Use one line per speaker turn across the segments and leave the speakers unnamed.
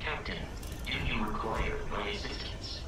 Captain, do you require my assistance?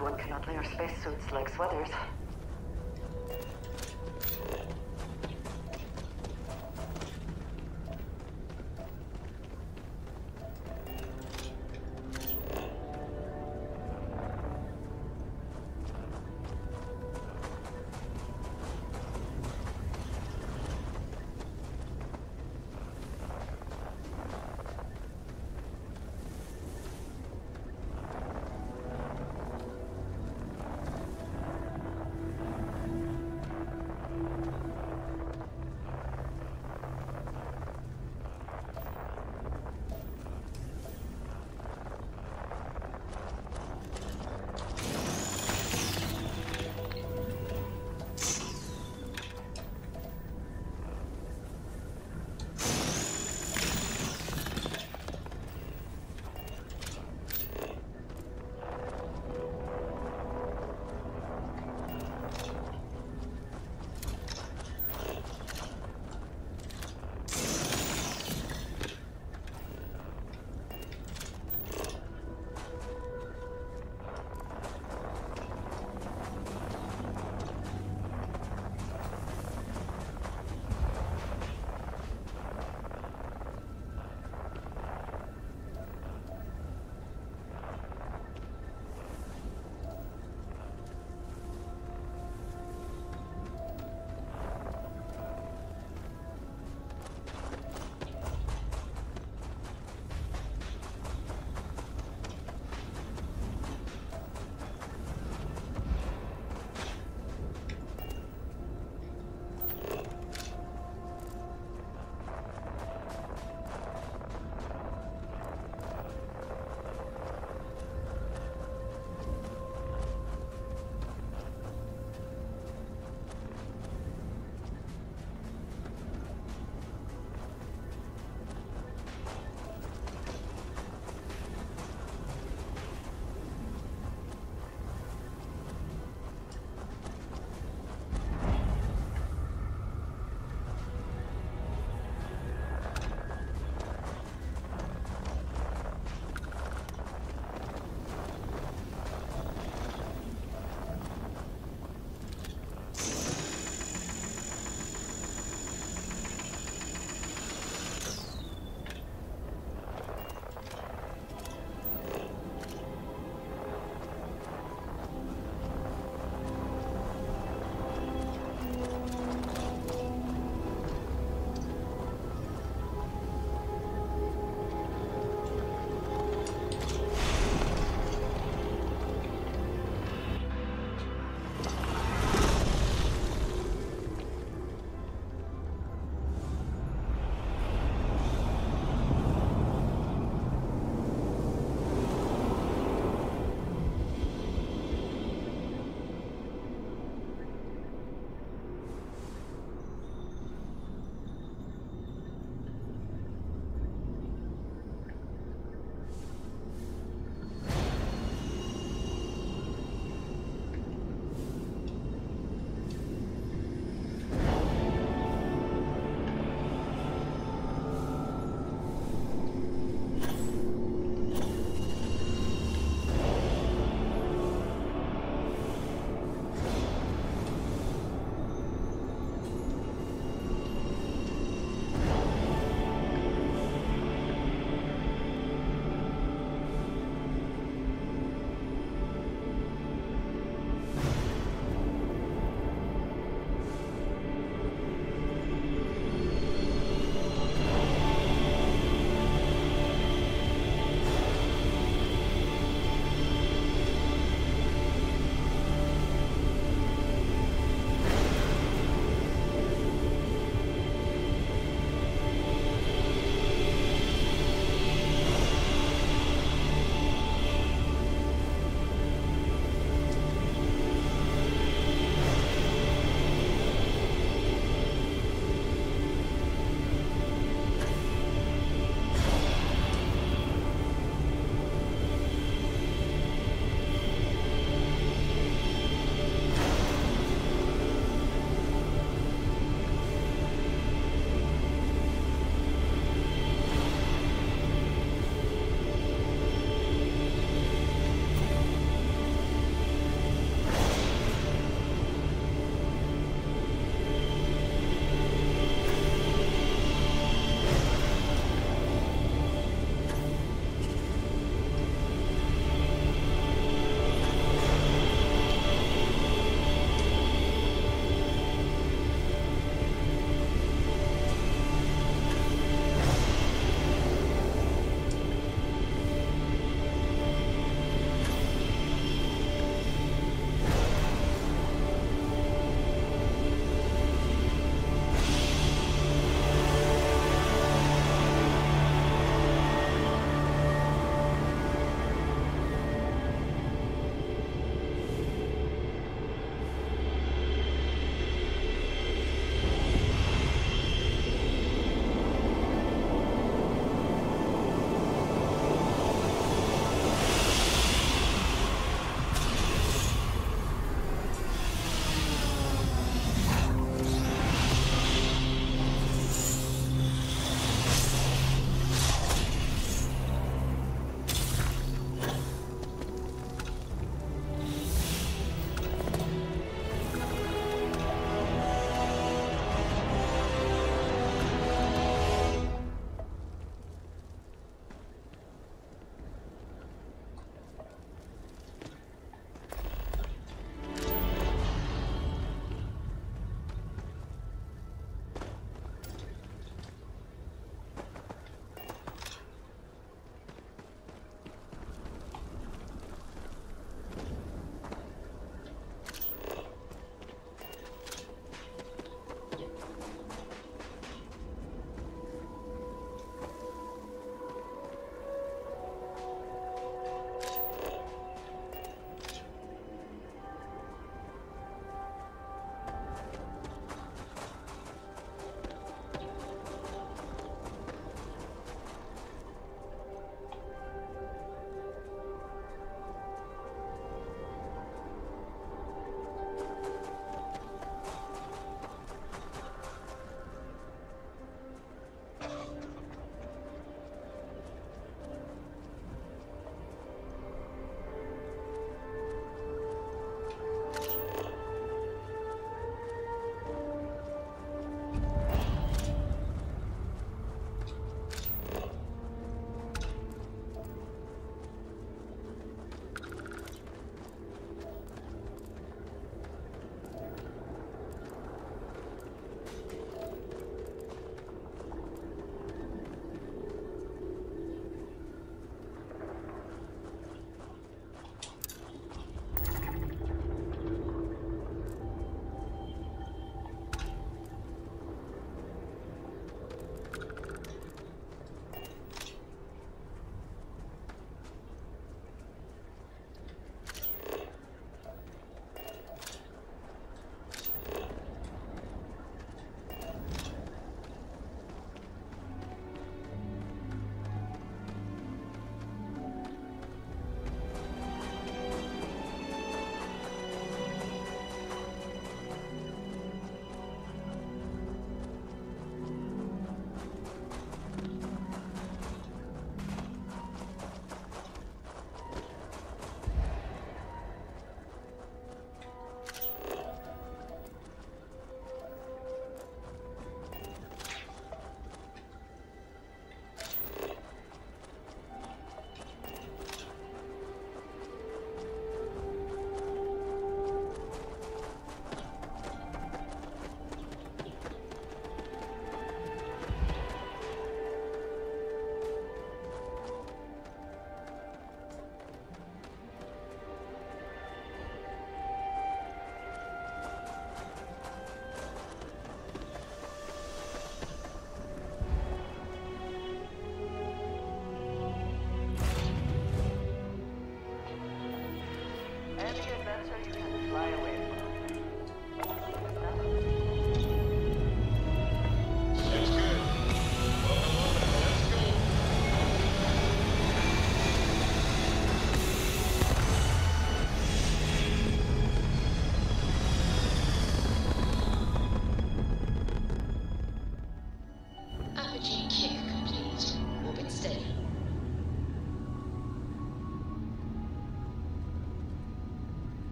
One cannot layer spacesuits like sweaters.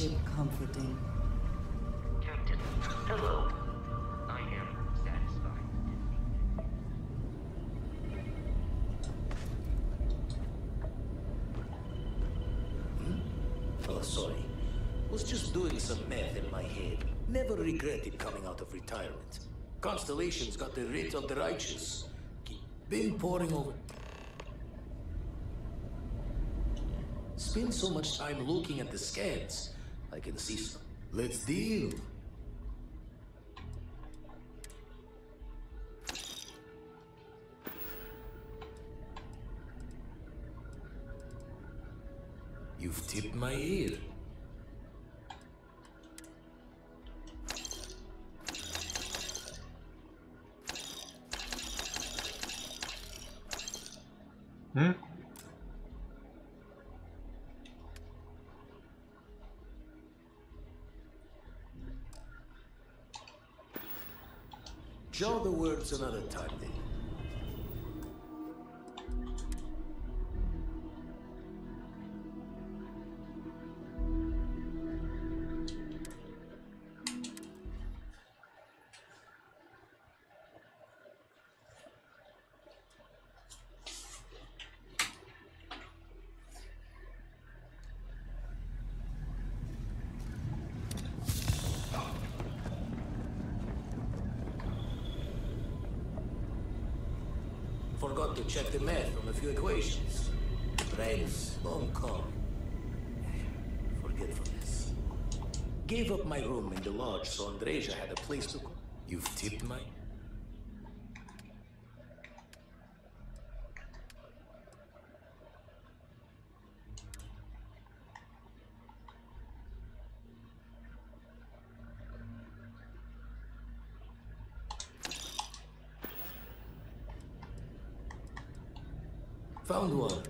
ship comforting.
Captain, hello. I am satisfied.
Oh, sorry. Was just doing some math in my head. Never regretted coming out of retirement. Constellation's got the rate of the righteous. Been pouring over. Spend so much time looking at the scans. I can see some. Let's deal. You've tipped my ear. Jaw the words another time then. Forgot to check the math on a few equations. Brains, long con. Forgetfulness. Gave up my room in the lodge so Andreja had a place to go. You've tipped my... Found one.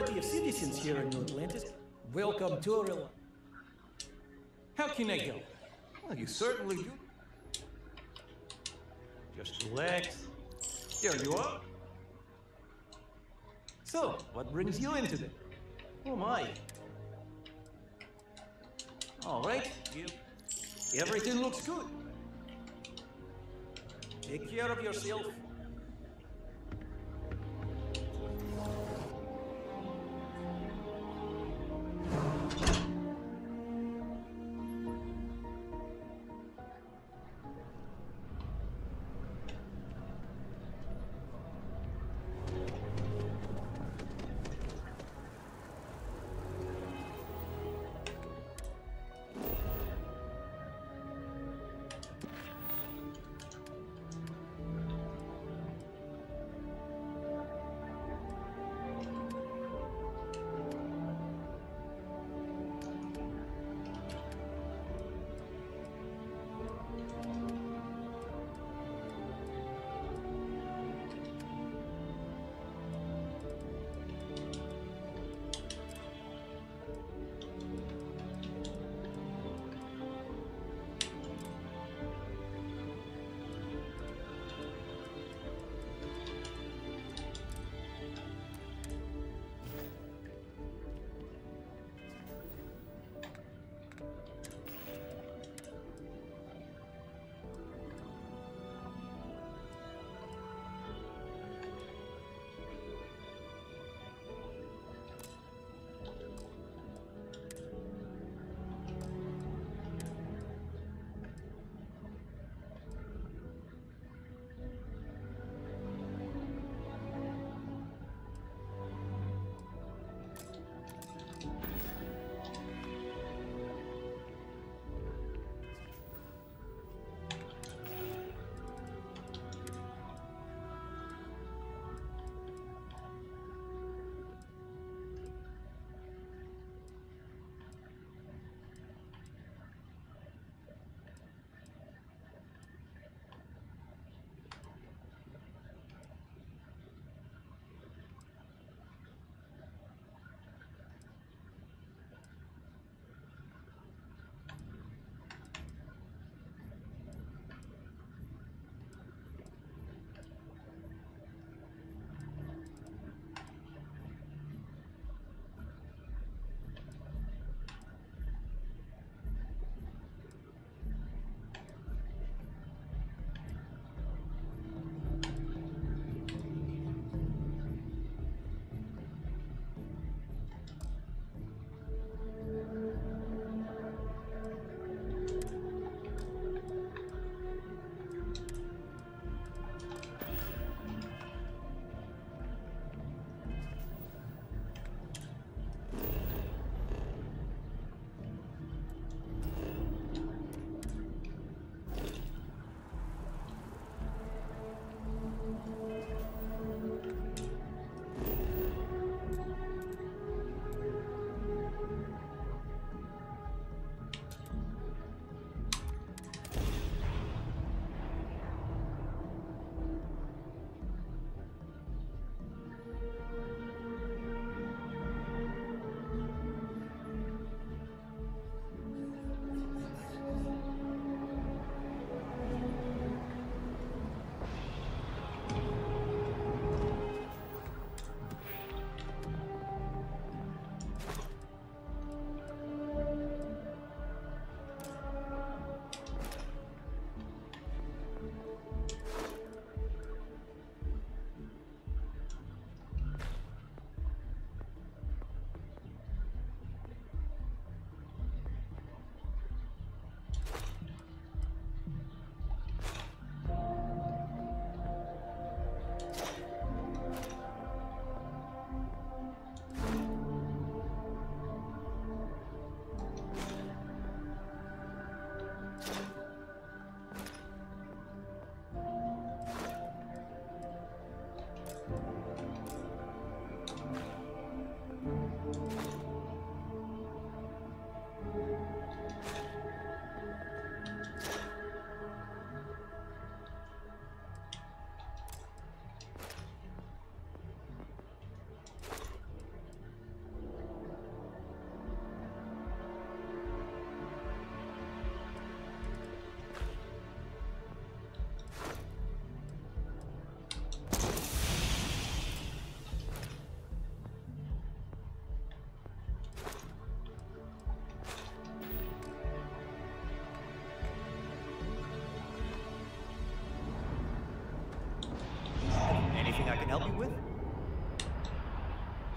majority of citizens here in New Atlantis welcome tourism. How can I help?
Well, you certainly do.
Just relax. There you are. So, what brings you in today? Oh my. All right. Everything looks good. Take care of yourself.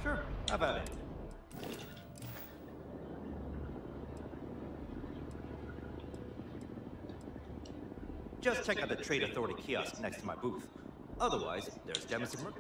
Sure, how about it? Just check out the Trade Authority kiosk next to my booth. Otherwise, there's Jemison Murder.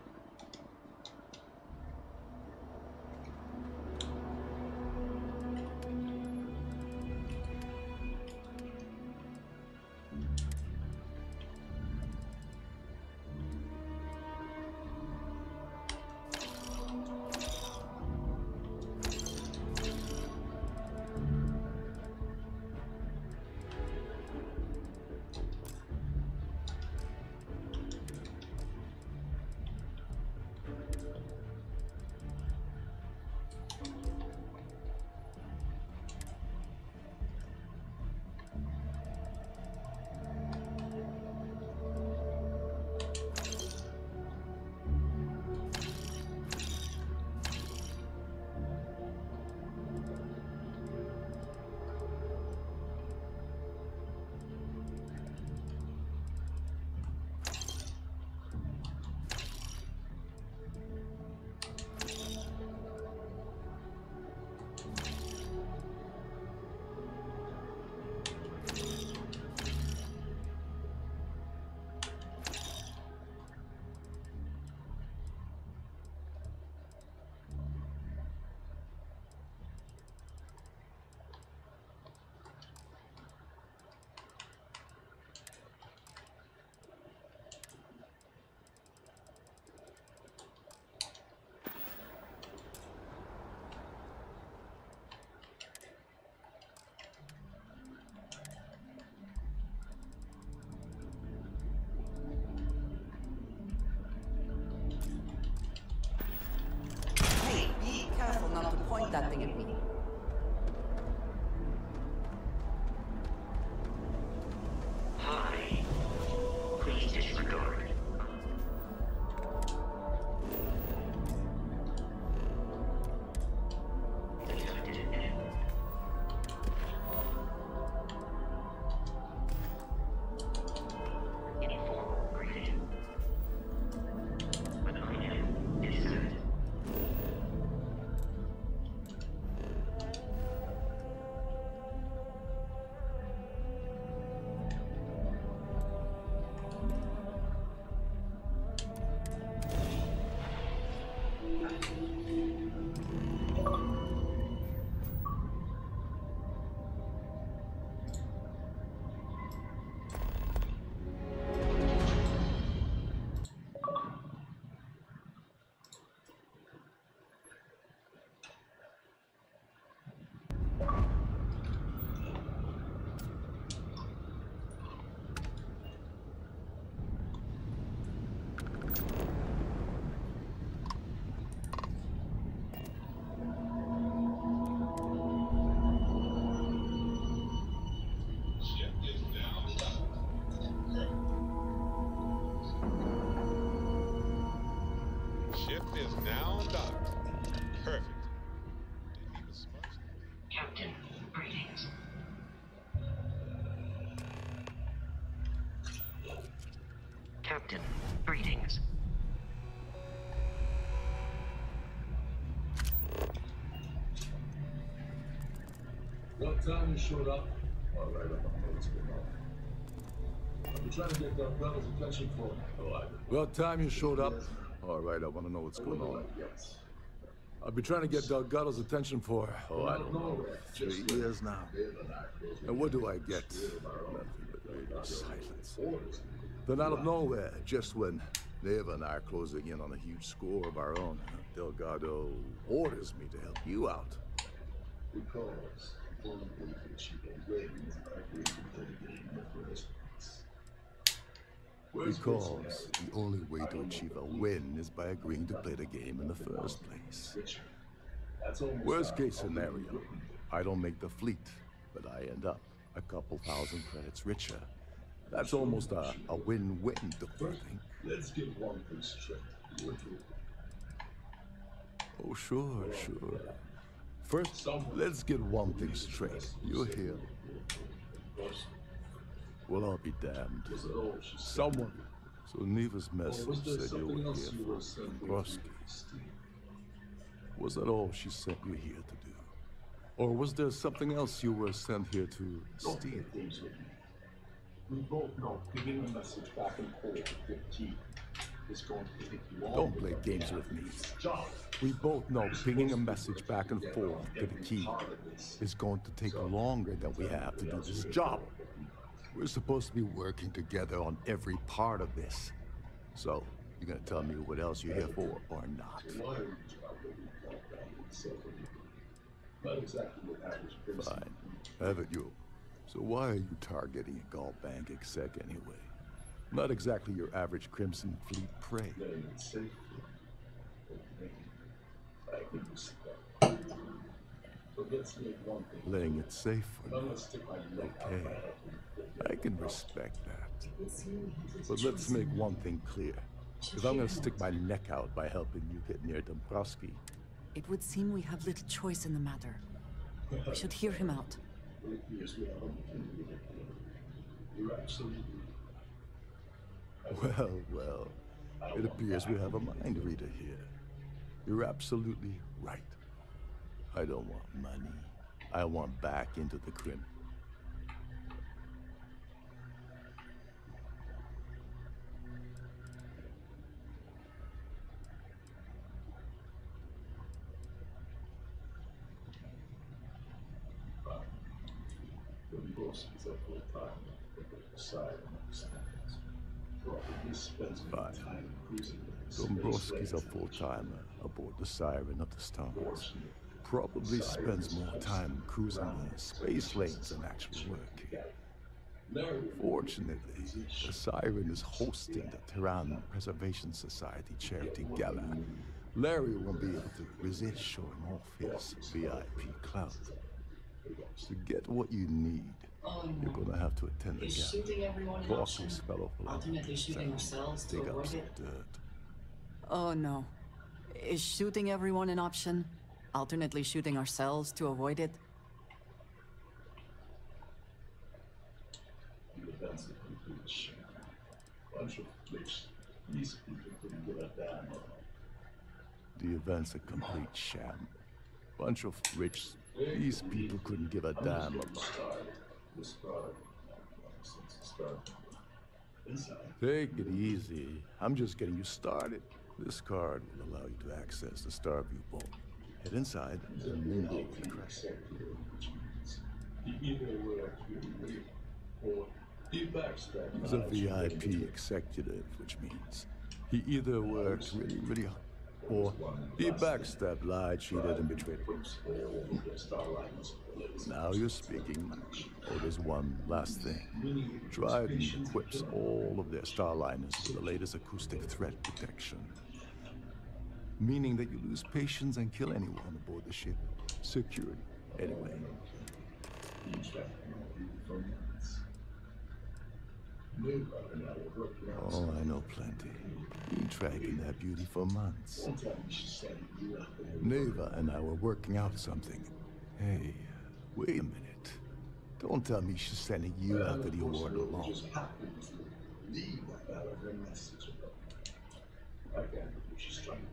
Careful not to point that thing at me.
Hi. Please disregard. Any formal greeting. But I am distant.
Ship is now docked. Perfect. Didn't even smudge.
Captain, greetings. Captain, greetings.
What time you showed up? All right, I don't know what's going on. I've been trying to get Doug Brothers' attention for. Oh, I
Well, time you showed up. All right, I want to know what's going on. I've been trying to get Doug Guttle's attention for, I don't know, 3 years now. And what do I get? Nothing but radio silence. Then out of nowhere, just when Neva and I are closing in on a huge score of our own, Delgado orders me to help you out.
Because the only way to achieve a win is by agreeing to play the game in the first place.
Because the only way to achieve a win is by agreeing to play the game in the first place. Worst case scenario, I don't make the fleet, but I end up a couple thousand credits richer. That's almost a win-win, don't you think?
Let's get one thing straight. You agree?
Oh, sure. First, let's get one thing straight. You're here. Well, I'll be damned. Someone. So Neva's message said you were here for Broski. Was that all she sent you here to do? Or was there something else you were sent here to steal?
We both know giving a message back and forth with the key is going to take you all.
Don't play games with me. We both know pinging a message back and forth to the key is going to take longer than we have to do this job. We're supposed to be working together on every part of this. So, you're gonna tell me what else you're here for or not?
Not exactly what average person.
Fine. Haven't you? So why are you targeting a Gall Bank exec anyway? Not exactly your average Crimson Fleet prey.
Letting it safe. I can respect. But let's make one thing.
Playing it safe for
I'm
now.
gonna stick my neck out.
Okay. I can respect that. But let's make one thing clear. If I'm gonna stick my neck out by helping you get near Dombrowski,
It would seem we have little choice in the matter. We should hear him out.
You're absolutely
well, it appears we have a mind reader here. You're absolutely right. I don't want money. I want back into the Crim.
Dombrowski's up full time. Side understands. Probably spends more time cruising with his
Dombrowski's a full-timer aboard the Siren of the Stars. Probably spends more time cruising the space lanes than actually working. Fortunately, the Siren is hosting the Tehran Preservation Society charity gala. Larry won't be able to resist showing off his VIP clout. To get what you need, you're gonna have to attend the
Is shooting
gala.
everyone an
Talk to
option?
his fellow
Alternately shooting ourselves to
dig up
avoid
some
it?
dirt.
Oh no. Is shooting everyone an option? Alternately shooting ourselves to avoid it?
The events of complete sham. Bunch of which these people couldn't give a damn about.
The event's a complete sham. Bunch of rich. These people couldn't give a damn about.
This card, since the start. Inside.
Take it easy. I'm just getting you started. This card will allow you to access the Starview vault. Head inside and mingle with the crowd.
Which means he either will actually or he backstabs.
He's a VIP executive, which means he either worked really hard, or he backstabbed, lied, cheated, and betrayed. Now you're speaking. Oh, there's one last thing. Trident equips all of their starliners with the latest acoustic threat detection, meaning that you lose patience and kill anyone aboard the ship. Security, anyway. Oh, I know plenty. Been tracking that beauty for months. Neva and I were working out something. Hey, wait a minute. Don't tell me she's sending you after the award alone.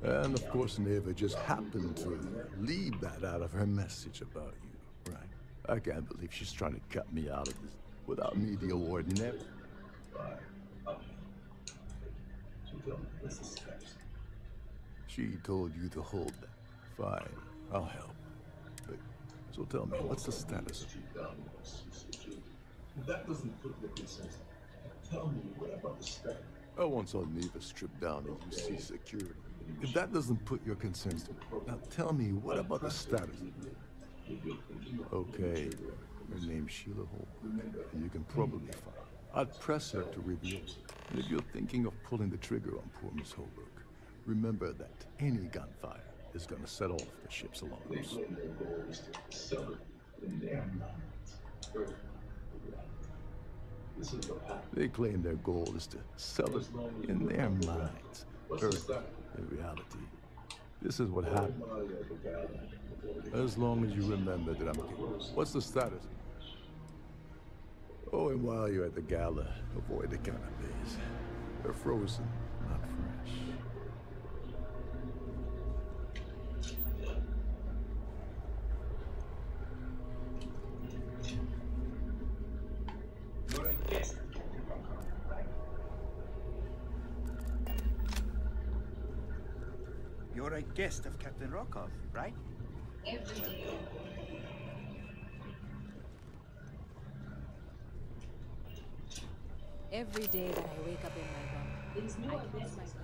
And of course, Neva just happened to leave that out of her message about you, right? I can't believe she's trying to cut me out of this without me the award never. She told you to hold that. Fine, I'll help. But, so tell me, what's the status of it?
If that doesn't put your concerns, tell me what about the stack?
I once saw Neva stripped down at UC security. If that doesn't put your concerns to now tell me, what about the status? Okay, her name's Sheila Holt, and you can probably find her. I'd press her to reveal it. And if you're thinking of pulling the trigger on poor Miss Holbrook, remember that any gunfire is gonna set off the ship's alarms. They claim their goal is to sell it in their minds. Earth, in reality, this is what happened. As long as you remember that I'm king. What's the status? Oh, and while you're at the gala, avoid the canapes. They're frozen, not fresh.
You're a guest of Captain Rokov, right?
Every day.
Every day that I wake up in my bunk,
These new
I close my
events
blessings.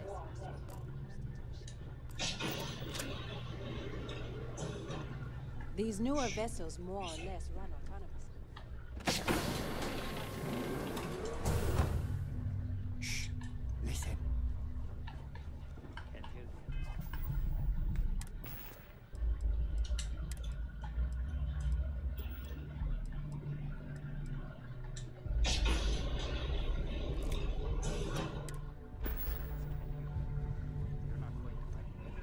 These newer vessels more or less run autonomously.
Shh. Listen. Can't hear you. You're not going to fight me.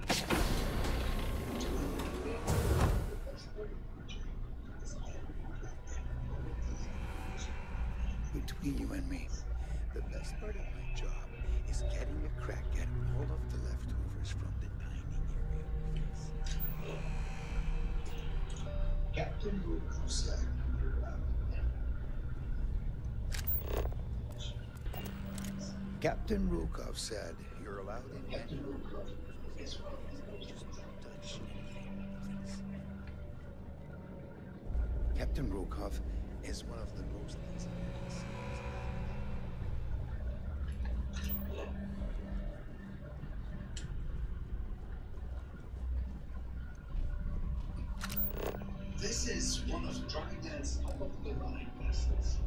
Between you and me, the best part of my job is getting a crack at all of the leftovers from the dining area. Captain Rokov said you're allowed in. Captain Rokov said you're allowed in. Captain Rokov is right. Just don't touch anything, please. Captain Rokov is one of the most This is one of Dryden's top-of-the-line vessels.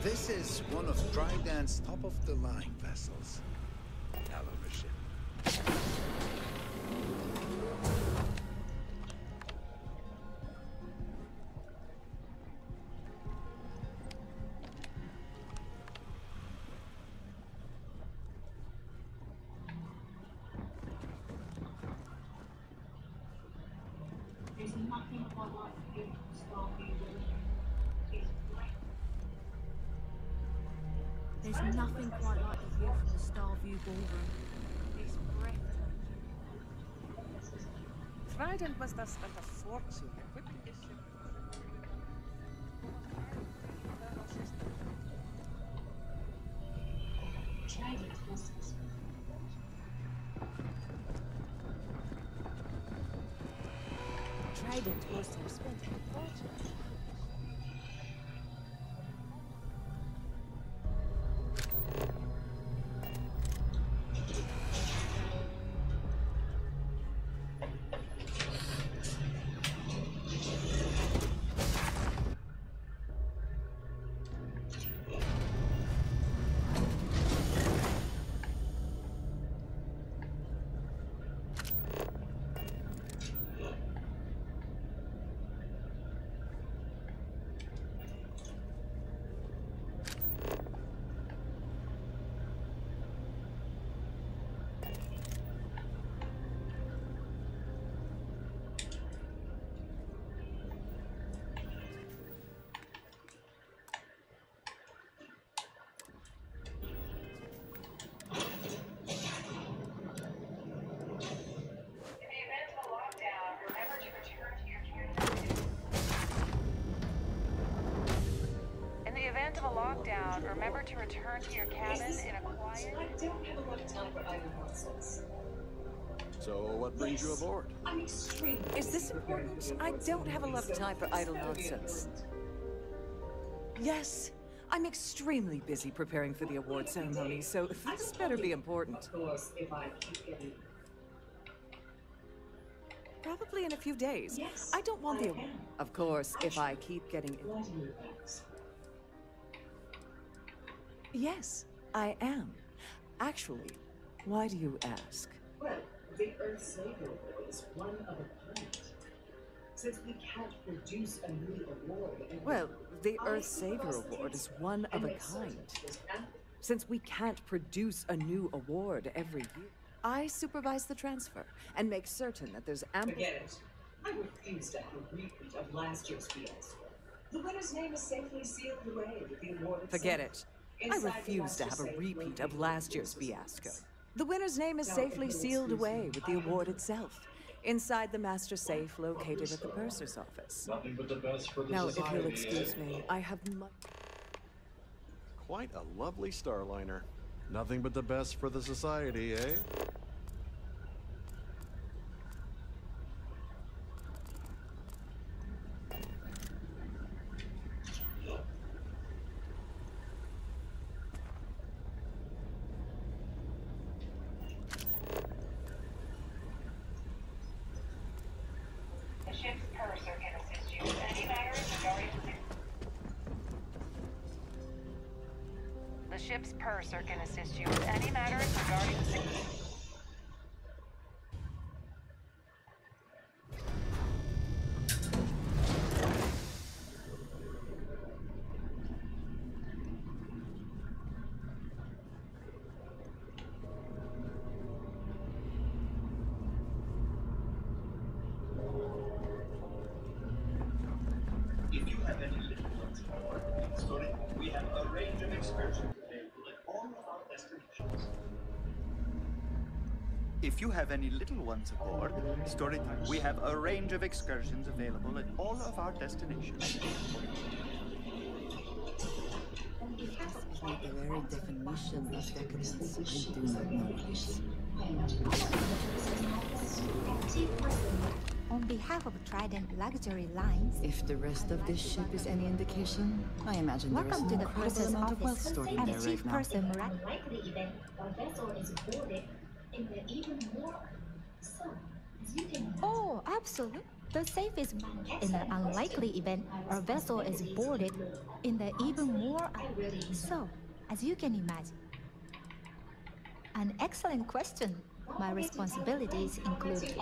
This is one of Dryden's top-of-the-line vessels. Television.
There's nothing quite like the beautiful starfield.
There's nothing quite like the view from the Starview ballroom. It's breathtaking.
Trident must have spent a fortune equipping this ship.
Trident must have spent
Trident must have spent a fortune.
In the event of a lockdown, remember to return to your cabin in a quiet...
I don't have a lot of time for idle nonsense.
So, what brings you aboard?
I'm extremely...
Is this important? I don't have a lot of time for idle nonsense. Yes, I'm extremely busy preparing for the award ceremony, so this better be important.
Of course, if I keep getting...
Probably in a few days.
Yes,
I don't want
I
the...
am.
Of course, if I keep getting...
Why do you ask?
Yes, I am. Actually, why do you ask?
Well, the Earth Savior Award is one of a kind. Since we can't produce a new award every
Well, the
I
Earth Savior
supervise the
Award is
transfer
one of
and
a
make certain
kind.
there's ample-
Since we can't produce a new award every year, I supervise the transfer and make certain that there's ample...
Forget it. I refuse to have a repeat of last year's fiasco. The winner's name is safely sealed away with the award itself.
Forget it. I
Inside the
refuse to
master
have a
safe
repeat
located
of last year's
in the
fiasco. The winner's name is
Now,
safely
if you'll
sealed
excuse
away
me,
with the award itself, inside the master safe located at the purser's office.
Nothing but the best for the
Now, if
society.
you'll excuse me, I have much...
Quite a lovely starliner. Nothing but the best for the society, eh?
The ship's purser can assist you with any matters regarding the ship's purser can assist you with any matters regarding
If you have any little ones aboard, sorry, we have a range of excursions available at all of our destinations. If you have any little ones aboard, story time, we have a range of excursions available at all of our destinations.
Like the very definition of decadence, I do not know what is.
On behalf of Trident Luxury Lines,
If the rest of this ship is any indication, I imagine there is
welcome
an
to the
incredible
purser's
amount of wealth
office.
stored in
I'm
there
the chief
right now.
purser, Murat.
Unlikely event, a vessel is boarded in the even more. So, as you can imagine,
Oh, absolutely. The safe is in an unlikely event, our vessel is boarded in the even more. So, as you can imagine. An excellent question. My responsibilities include.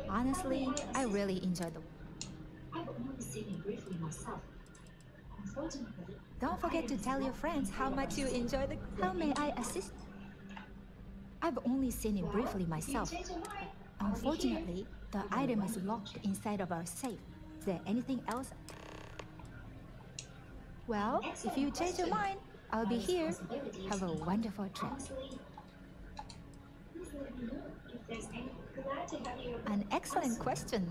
Honestly, I really enjoy the.
I've only seen it briefly myself. Unfortunately,
Don't forget to tell your friends how much you enjoy the. How may I assist? I've only seen it briefly myself. Unfortunately, the item is locked inside of our safe. Is there anything else? Well, if you change your mind, I'll be here. Have a wonderful trip.
please let me know if there's any. Glad to have you.
An excellent question.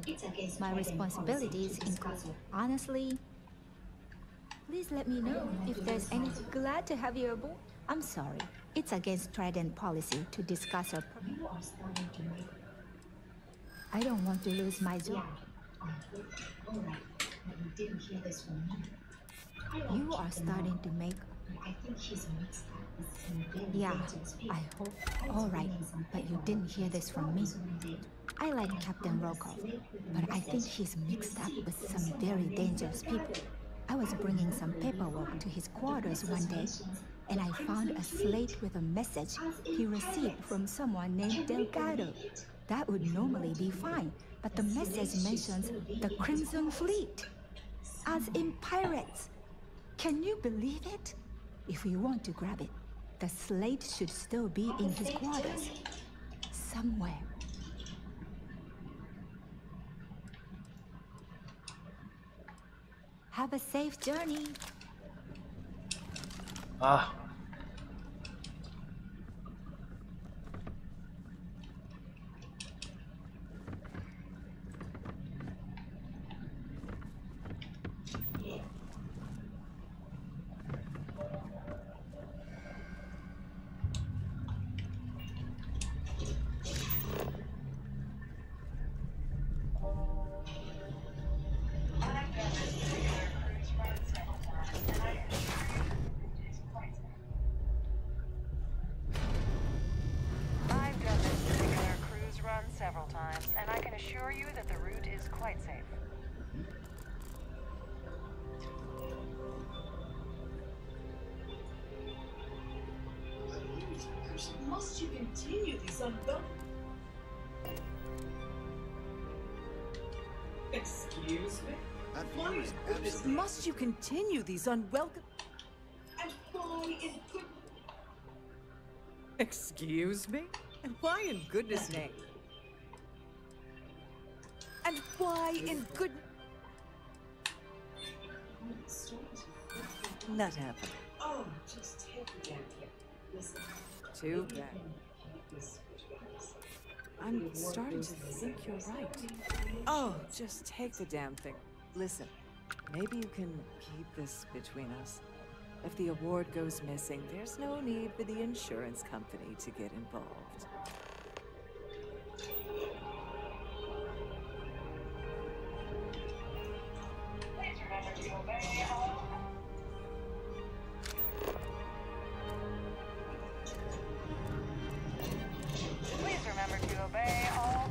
My responsibilities include. Honestly, please let me know if there's any. Glad to have you aboard. I'm sorry. It's against Trident policy to discuss our.
You are starting to make.
I don't want to lose my job.
All right, but you didn't hear this from me.
You are starting to make.
I think he's mixed up with some very
Yeah,
dangerous people.
I hope. All right, but you didn't hear this from me. I like Captain Rokov, but I think he's mixed up with some very dangerous people. I was bringing some paperwork to his quarters one day, and I found a slate with a message he received from someone named Delgado. That would normally be fine, but the message mentions the Crimson Fleet, as in pirates. Can you believe it? If we want to grab it, the slate should still be in his quarters. Somewhere. Have a safe journey.
Ah.
I've done this particular cruise run several times, and I can assure you that the route is quite safe.
Must you continue this unwelcome? Excuse me?
Must you continue these unwelcome?
And why in good...
Excuse me? And why in goodness name? And why in good... Not happening.
Oh, just take it down here. Listen.
Too bad. I'm starting to think you're right. Oh, just take the damn thing. Listen, maybe you can keep this between us. If the award goes missing, there's no need for the insurance company to get involved.
Please remember to obey all.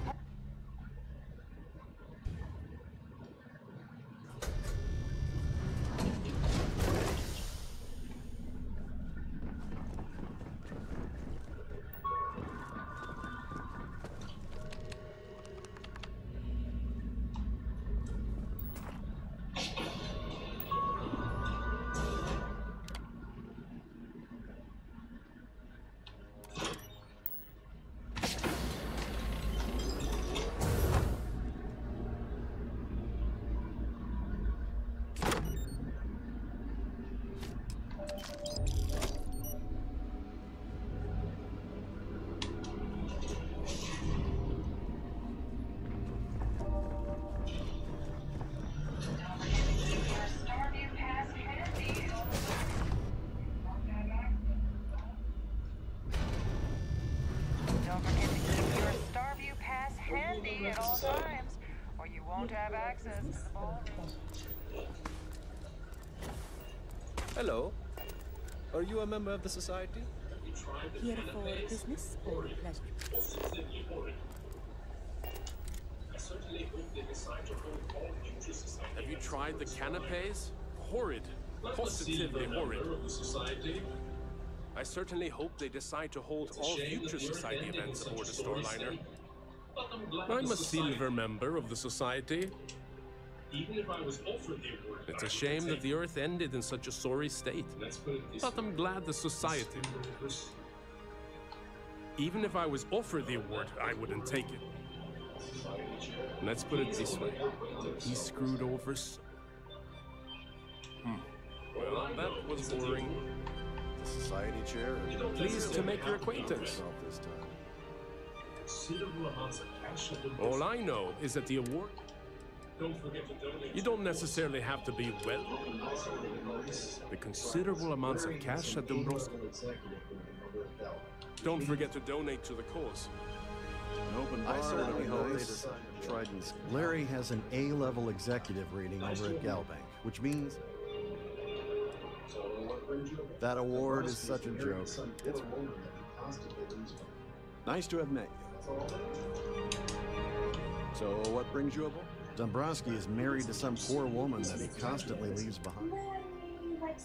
Don't forget to keep your Starview Pass handy at all times, or you won't have access to the ballroom.
Hello. Are you a member of the society?
Here for business or pleasure?
Have you tried the canapes? Horrid. Positively horrid. I certainly hope they decide to hold all future society events aboard the Starliner. I'm a silver member of the society.
Even if I was offered the award,
It's a shame that the Earth ended in such a sorry state. But I'm glad the society. Even if I was offered the award, I wouldn't take it. Let's put it this way. He screwed over Well, that was boring.
The society chair?
Pleased to make your acquaintance.
This time.
considerable amounts of cash have been
All I know is that the award...
Don't forget to donate.
You don't necessarily have to be well. The considerable amounts of cash at Dombrovsk. Don't forget to donate to the cause.
An open bar.
I certainly hope they
nice.
decide to Trident's. Larry has an A-level executive rating over at Galbank, which means that award is such a joke. It's nice to have met you. So, what brings you aboard? Dombrowski is married to some poor woman that he constantly leaves behind.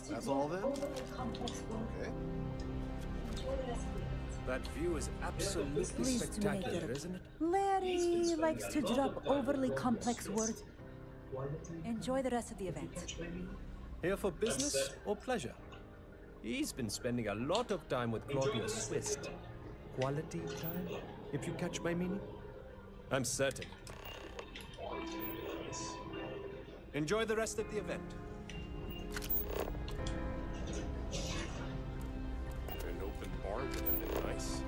That's all then? Okay.
That view is absolutely
Pleased to make
spectacular,
it.
isn't it?
Larry likes to drop overly complex words. Enjoy the rest of the event.
Here for business or pleasure? He's been spending a lot of time with Claudia Swist. Quality time, if you catch my meaning? I'm certain. Enjoy the rest of the event.
An open bar would have been nice.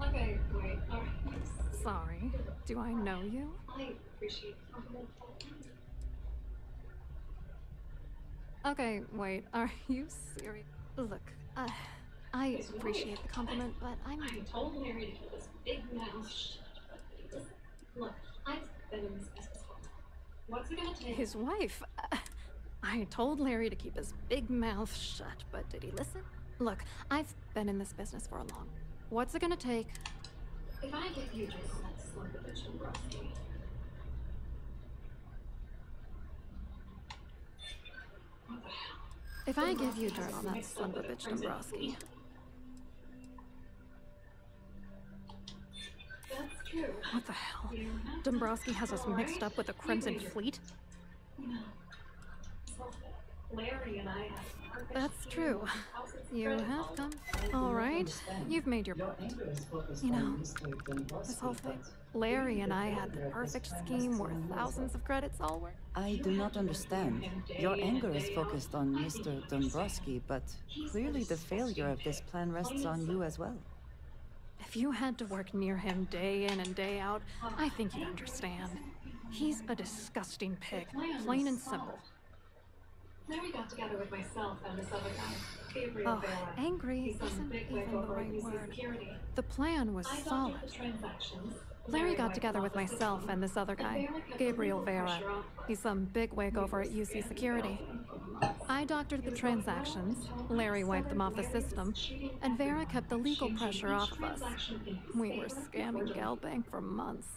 Okay, wait. Alright.
Sorry. Do I know you?
I appreciate the compliment.
Okay, wait. Are you serious? Look, I appreciate the compliment, but
I told Mary to keep his big mouth shut. Look, I've been in this business for a while. What's it gonna take?
His wife. I told Larry to keep his big mouth shut, but did he listen? Look, I've been in this business for a long. What's it gonna take?
If I give you just that slumber bitch and Rusty. What the hell?
If I give you dirt on that son of a bitch Dombrowski,
That's true.
what the hell? Dombrowski has us mixed up with the Crimson Fleet?
You know, it's all Larry and I have perfect
That's true. You have come. All right, you've made your point. You know, this whole thing. Larry and I had the perfect scheme worth thousands of credits all work.
I do not understand. Your anger is focused on Mr. Dombrowski, but clearly the failure of this plan rests on you as well.
If you had to work near him day in and day out, I think you'd understand. He's a disgusting pig, plain and simple.
Larry got together with myself and this other guy, Gabriel
Oh,
Vera.
angry
He's
isn't
big
even
wig
the
over
right
UC
word.
security.
The plan was
I doctored
solid.
the transactions.
Larry got together with myself and this other guy, Gabriel Vera. He's some bigwig over at UC Security. I doctored the transactions, Larry wiped them off the system, and Vera kept the legal pressure off of us. We were scamming Galbank for months.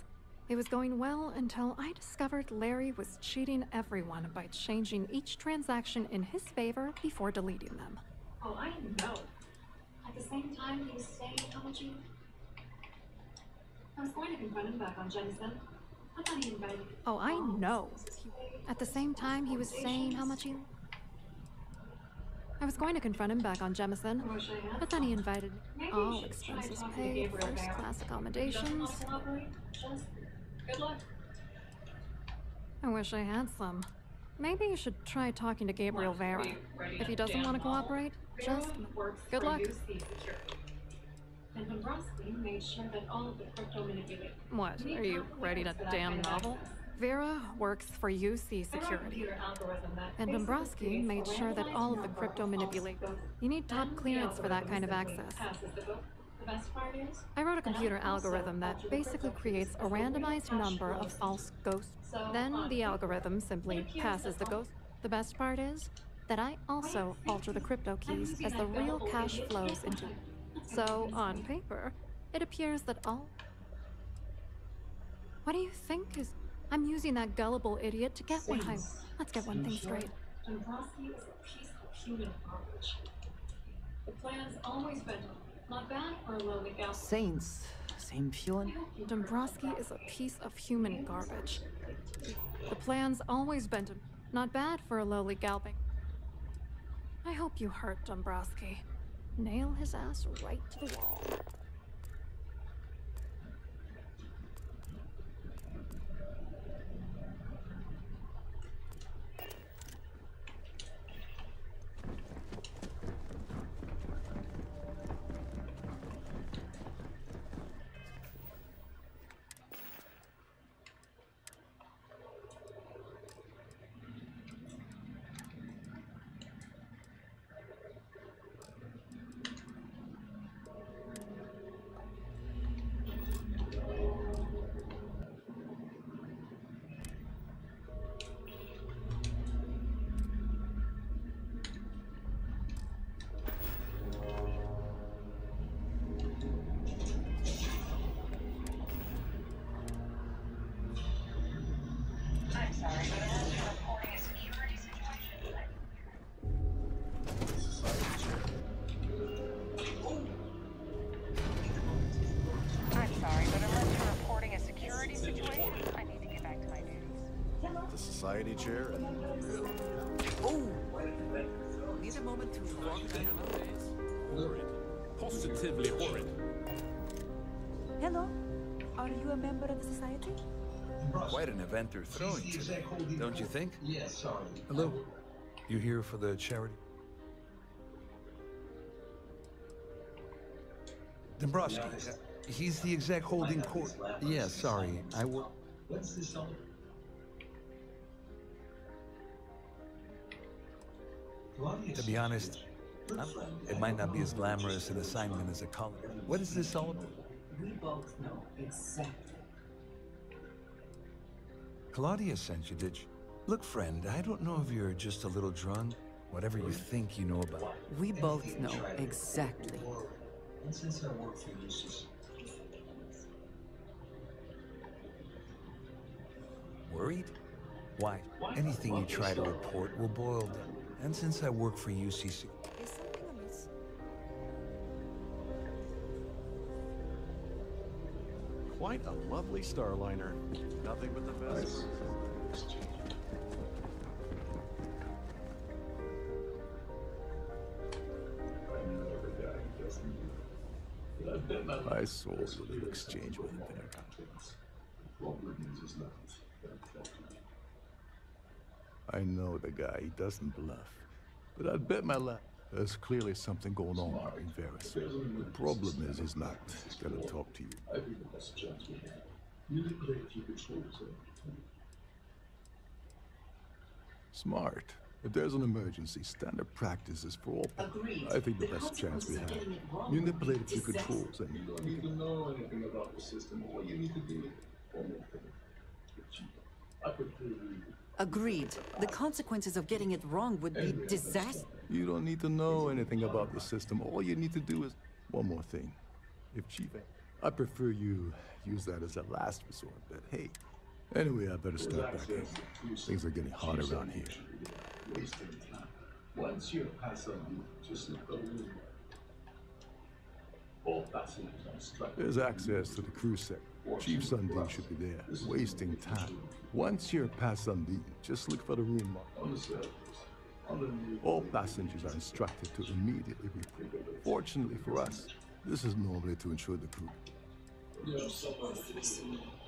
It was going well until I discovered Larry was cheating everyone by changing each transaction in his favor before deleting them.
Oh, I know. At the same time, he was saying how much he... I was going to confront him back on Jemison. I thought he invited me.
Oh, I know. At the same time, he was saying how much he... I was going to confront him back on Jemison, but then he invited me. All expenses paid, first-class accommodations.
Good luck.
I wish I had some. Maybe you should try talking to Gabriel Vera. If he doesn't want to cooperate, just good luck.
And Dombrowski made sure that all of the crypto manipulation.
What, are you writing a damn novel? Vera works for UC Security. And Dombrowski made sure that all of the crypto manipulation. You need top clearance for that kind of access.
The best part is,
I wrote a computer algorithm that basically creates a randomized number of false ghosts. Then the algorithm simply passes the ghost. The best part is that I also alter the crypto keys as the real cash flows into. So, on paper, it appears that all... What do you think is... I'm using that gullible idiot to get what I... Let's get one thing straight.
Dombrowski is a piece of human garbage. The plan's always been not bad for a lowly gal.
Saints, same feeling.
Dombrowski is a piece of human garbage. The plan's always been not bad for a lowly galbing. I hope you hurt Dombrowski. Nail his ass right to the wall.
Society chair and...
Oh! Need a moment to talk nowadays?
Horrid. Positively horrid.
Hello. Are you a member of the society?
Quite an event they're throwing today, don't you think?
Yes, sorry.
Hello. You here for the charity? Dombrowski. He's the exec holding court. Yeah, sorry. I work...
What's this on?
To be honest, it might not be as glamorous an assignment as a color. What is this all about?
We both know exactly.
Claudia sent you, did you? Look, friend, I don't know if you're just a little drunk. Whatever you think you know about.
We both know exactly.
And since I work for UC,
Worried? Why? Anything you try to report will boil down. And since I work for UCC...
Is something amiss?
Quite a lovely starliner. Nothing but the best.
I saw your little exchange with him there. I know the guy, he doesn't bluff. But I'd bet my life there's clearly something going on in Varys. The problem is he's not gonna talk to you.
I think the best chance we have. Manipulate a few controls.
Smart. If there's an emergency, standard practice is for all.
Agreed.
I think the best chance we have. Manipulate a few controls and...
You don't need to know anything about the system. All you need to do is one more thing. I prefer you.
Agreed. The consequences of getting it wrong would be disaster.
You don't need to know anything about the system. All you need to do is... One more thing. If Chief... I prefer you use that as a last resort, but hey. Anyway, I better start back in. Things are getting hot around here.
Wasting time. Once you pass on, just look over. All passengers on strike.
There's access to the crew set. Chief Sundin should be there, wasting time. Once you're past Sundin, just look for the room mark.
On the surface.
All passengers are instructed to immediately report. Fortunately for us, this is normally to ensure the crew.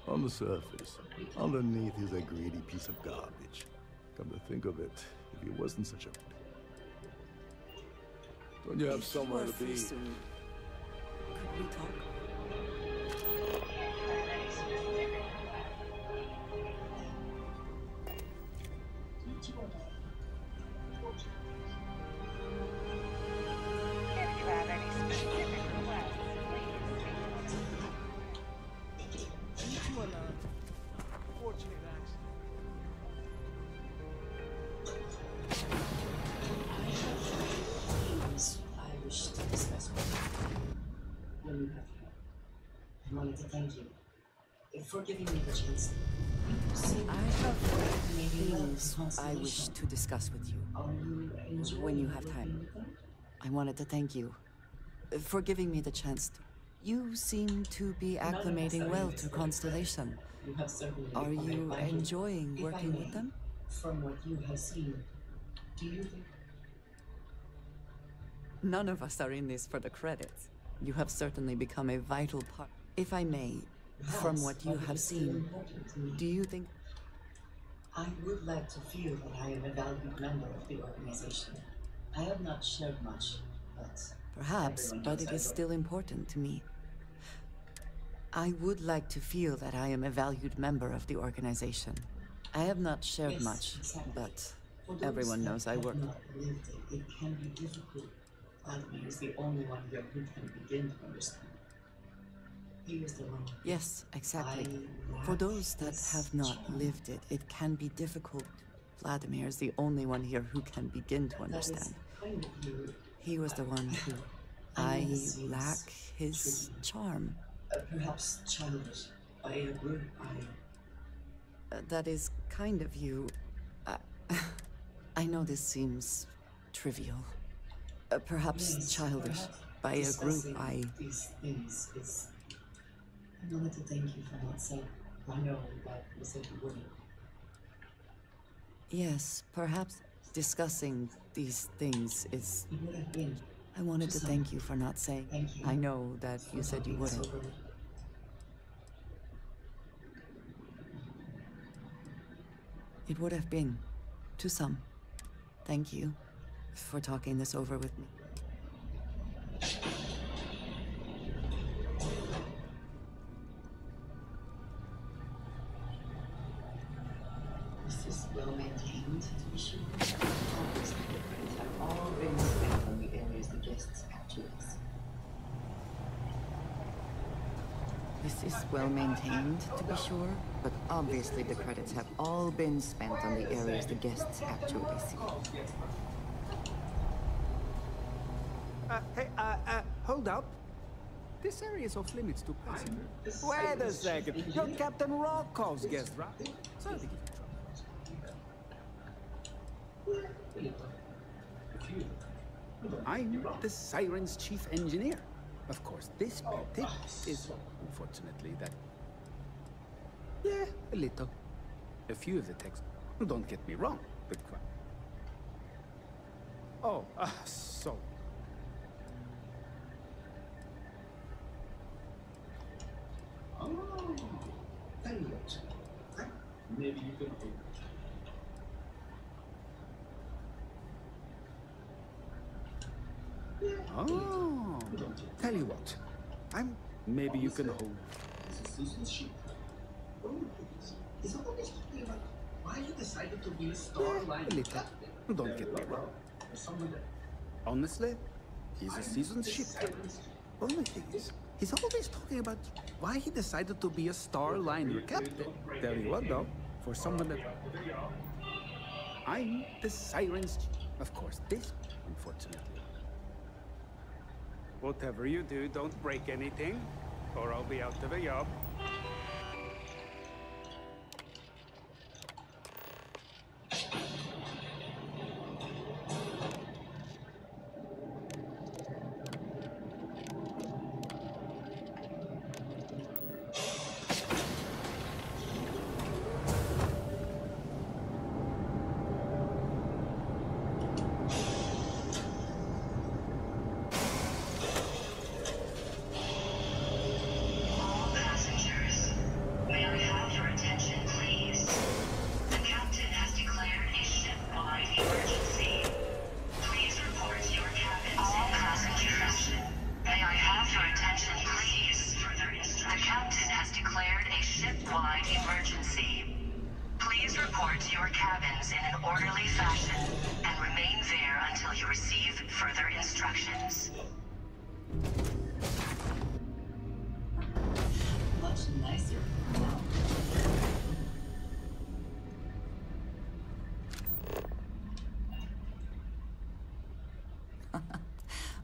On the surface, underneath is a greedy piece of garbage. Come to think of it, if he wasn't such a... Don't you have somewhere to be?
Could we talk?
If you have any specific requests, please speak to me.
Fortunate accident.
Things I wish to discuss with you. When you have here, I wanted to thank you for giving me the chance.
I have things I wish to discuss with you. When you have time. I wanted to thank you for giving me the chance to. You seem to be acclimating well to Constellation. Are you enjoying working with them?
From what you have seen, do you think?
None of us are in this for the credits. You have certainly become a vital part. If I may, from what you have seen, do you think...
I would like to feel that I am a valued member of the organization. I have not shared much, but...
Perhaps, but it is still important to me. I would like to feel that I am a valued member of the organization. I have not shared much, but everyone knows I work.
It can be difficult. Vladimir is the only one here who can begin to understand. He was the one.
Yes, exactly. For those that have not lived it, it can be difficult. Vladimir is the only one here who can begin to understand. He was the one who... I lack his charm.
Perhaps childish. I agree.
That is kind of you. I know this seems trivial. Perhaps childish. By a group,
These things is... I wanted to thank you for not saying. I know that you said you wouldn't.
Yes, perhaps discussing these things is...
It would have been.
I wanted to thank you for not saying. I know that you said you wouldn't. It would have been, to some. Thank you for talking this over with me.
This is well maintained, to be sure. Obviously, the credits have all been spent on the areas the guests actually see.
This is well maintained, to be sure, but obviously the credits have all been spent on the areas the guests actually see.
Hey, hold up. This area is off limits to passengers. Wait a second. You're Captain Rokov's guest, right? Sorry to give you trouble. I'm the Siren's chief engineer. Of course, this big is, unfortunately, that... Yeah, a little. A few of the texts. Don't get me wrong, but quite... Oh, so...
Maybe you can.
Oh, tell you what, maybe you can hold.
Why you decided to be a starline captain?
Don't get me wrong. Honestly, he's a seasoned ship captain. Only thing is, he's always talking about why he decided to be a starliner captain. Tell you what though, for someone that... I'm the Siren's chief. Of course, this, unfortunately. Whatever you do, don't break anything, or I'll be out of a job.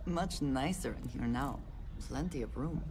Much nicer in here now. Plenty of room.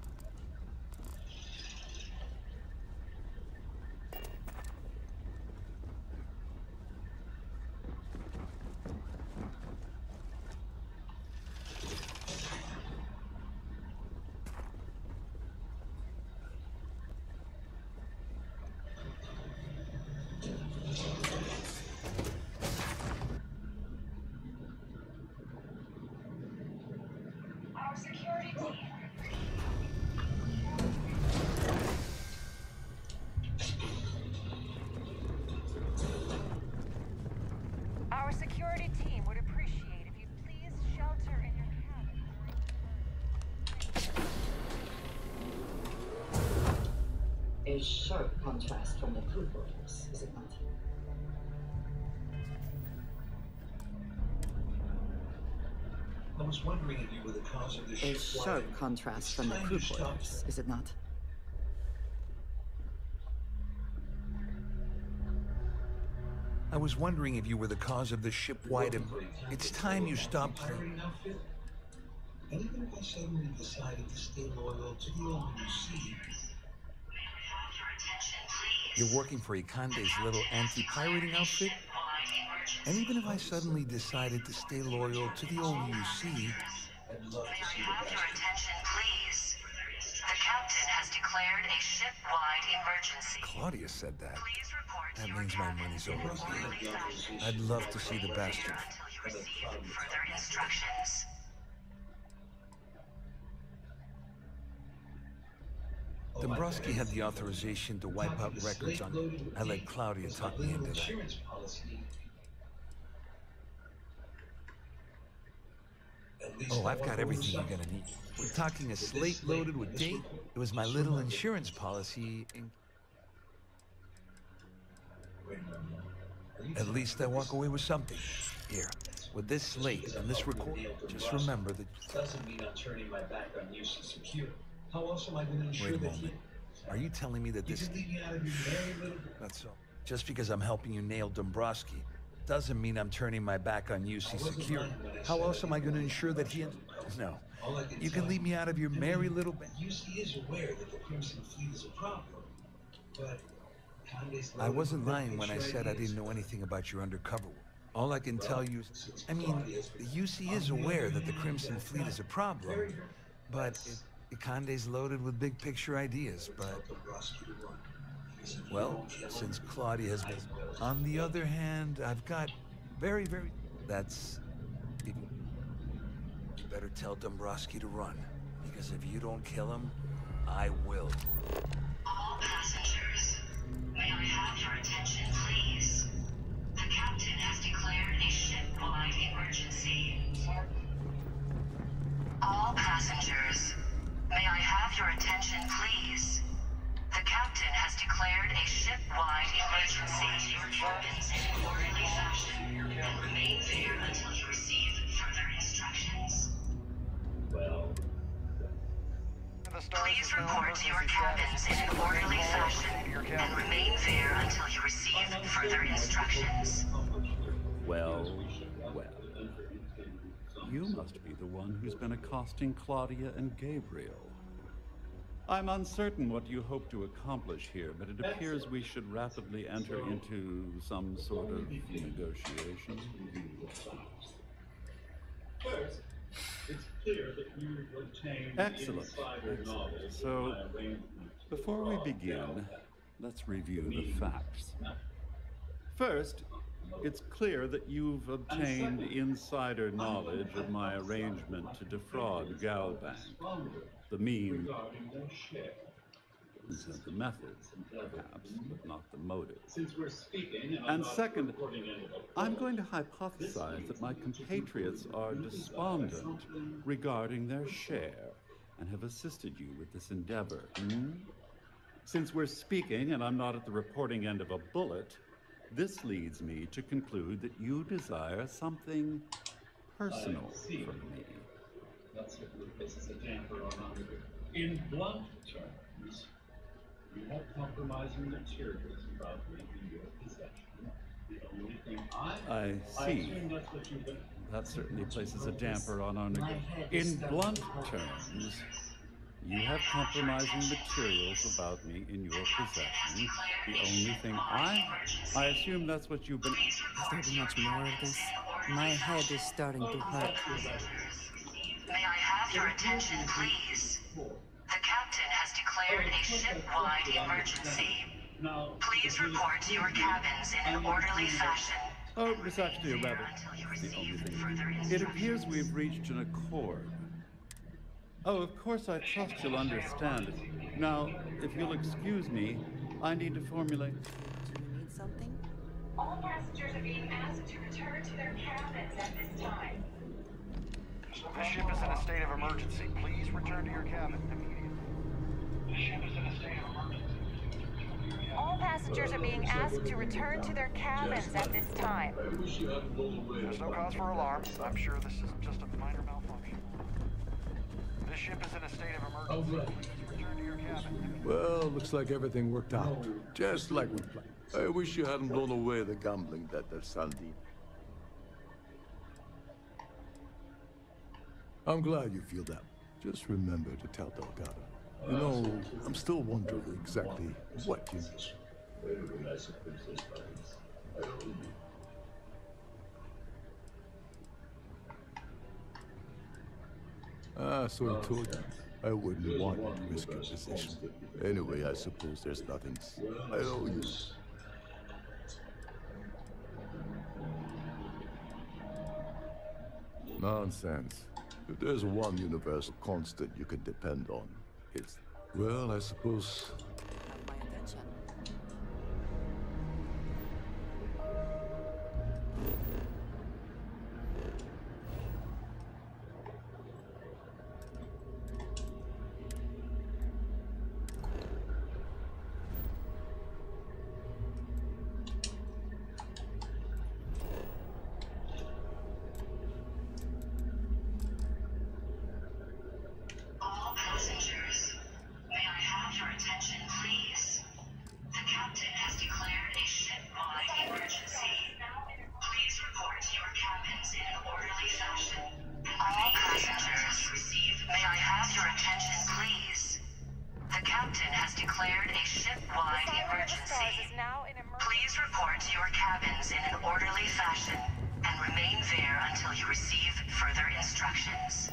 Our security team would appreciate if you please shelter in your cabin.
A sharp contrast from the crew quarters, is it not?
I was wondering if you were the cause of the
A sharp contrast from the crew quarters, is it not?
I was wondering if you were the cause of the ship-wide... It's time you stopped...
And even if I suddenly decided to stay loyal to the old UC...
You're working for Ikande's little anti-pirating outfit? And even if I suddenly decided to stay loyal to the old UC...
May I have your attention, please? The captain has declared a ship-wide emergency.
Claudia said that.
Please report
That
your
means my
cabin
money's
in
over
an
here.
orderly fashion.
I'd love to see the bastard.
Until you receive further instructions.
Dombrowski had the authorization to wipe out records on... I let Claudia talk me into that. Oh, I've got everything you're gonna need. We're talking a slate loaded with date. It was my little insurance policy. At least I walk away with something. Here, with this slate and this record, just remember that...
Doesn't mean I'm turning my back on UC Secure. How else am I going to ensure
Wait a
that
moment. Are you telling me that
you
this...
can leave me out of your merry little...
That's all. Just because I'm helping you nail Dombrowski doesn't mean I'm turning my back on UC Secure. How else am I going to ensure that he... No. You can leave me out of your merry little...
UC is aware that the Crimson Fleet is a problem, but...
I wasn't lying when I said I didn't know anything about your undercover work. All I can tell you is... I mean, the UC is aware that the Crimson Fleet is a problem, but... Ikande's loaded with big picture ideas, but... Well, since Claudia has been... On the other hand, I've got very... That's... You better tell Dombrowski to run, because if you don't kill him, I will.
All passengers, may I have your attention? Please report to your cabins in an orderly fashion and remain there until you receive further instructions.
Well, well. You must be the one who's been accosting Claudia and Gabriel. I'm uncertain what you hope to accomplish here, but it appears we should rapidly enter into some sort of negotiation.
First, it's clear that you've obtained
Excellent.
insider knowledge.
So, before we begin, let's review the facts. First, it's clear that you've obtained insider knowledge of my arrangement to defraud Galbank. The means and the methods, perhaps, but not the motives. And second, I'm going to hypothesize that my compatriots are despondent regarding their share and have assisted you with this endeavor. Since we're speaking and I'm not at the reporting end of a bullet, this leads me to conclude that you desire something personal from me.
That certainly places a damper on our... In blunt terms, you have compromising materials about me in your possession. The only thing
I see.
that's what you've been...
That certainly places a damper on our In blunt terms, you have compromising materials about me in your possession. The only thing I assume that's what you've been...
Is there be much more of this? My head is starting to hurt.
May I have your attention, please? The captain has declared a ship-wide emergency. Please report to your cabins in an orderly fashion.
Oh, it's actually a rather... The only thing. It appears we've reached an accord. Oh, of course, I trust you'll understand it. Now, if you'll excuse me, I need to formulate...
Do you need something?
All passengers are being asked to return to their cabins at this time.
The ship is in a state of emergency. Please return to your cabin immediately.
The ship is in a state of emergency.
All passengers are being asked to return to their cabins at this time.
There's no cause for alarm. I'm sure this is just a minor malfunction. This ship is in a state of emergency. Please return to your cabin.
Well, looks like everything worked out. Just like we planned. I wish you hadn't blown away the gambling debt at Sandine. I'm glad you feel that. Just remember to tell Delgado. You know, I'm still wondering exactly what you need. Ah, so he told you. I wouldn't want you to risk your position. Anyway, I suppose there's nothing I owe you. Nonsense. If there's one universal constant you can depend on, it's... Well, I suppose...
Have my attention.
All passengers, may I have your attention, please? The captain has declared a ship-wide emergency. Please report to your cabins in an orderly fashion. All passengers, may I have your attention, please? The captain has declared a ship-wide emergency. Please report to your cabins in an orderly fashion and remain there until you receive further instructions.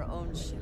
own ship.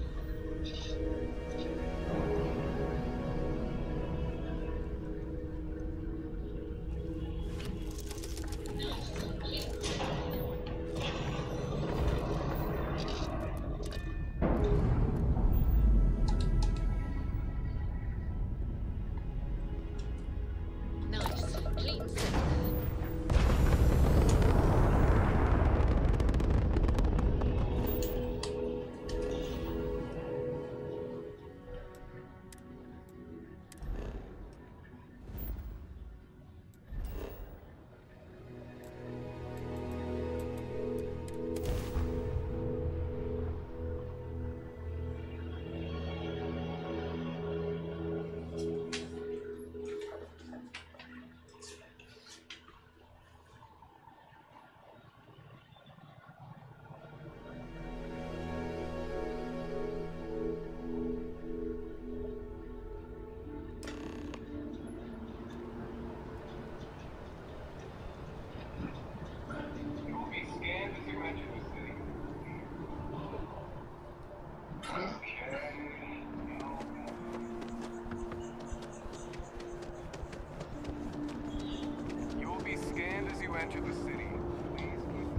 Enter the city. Please keep...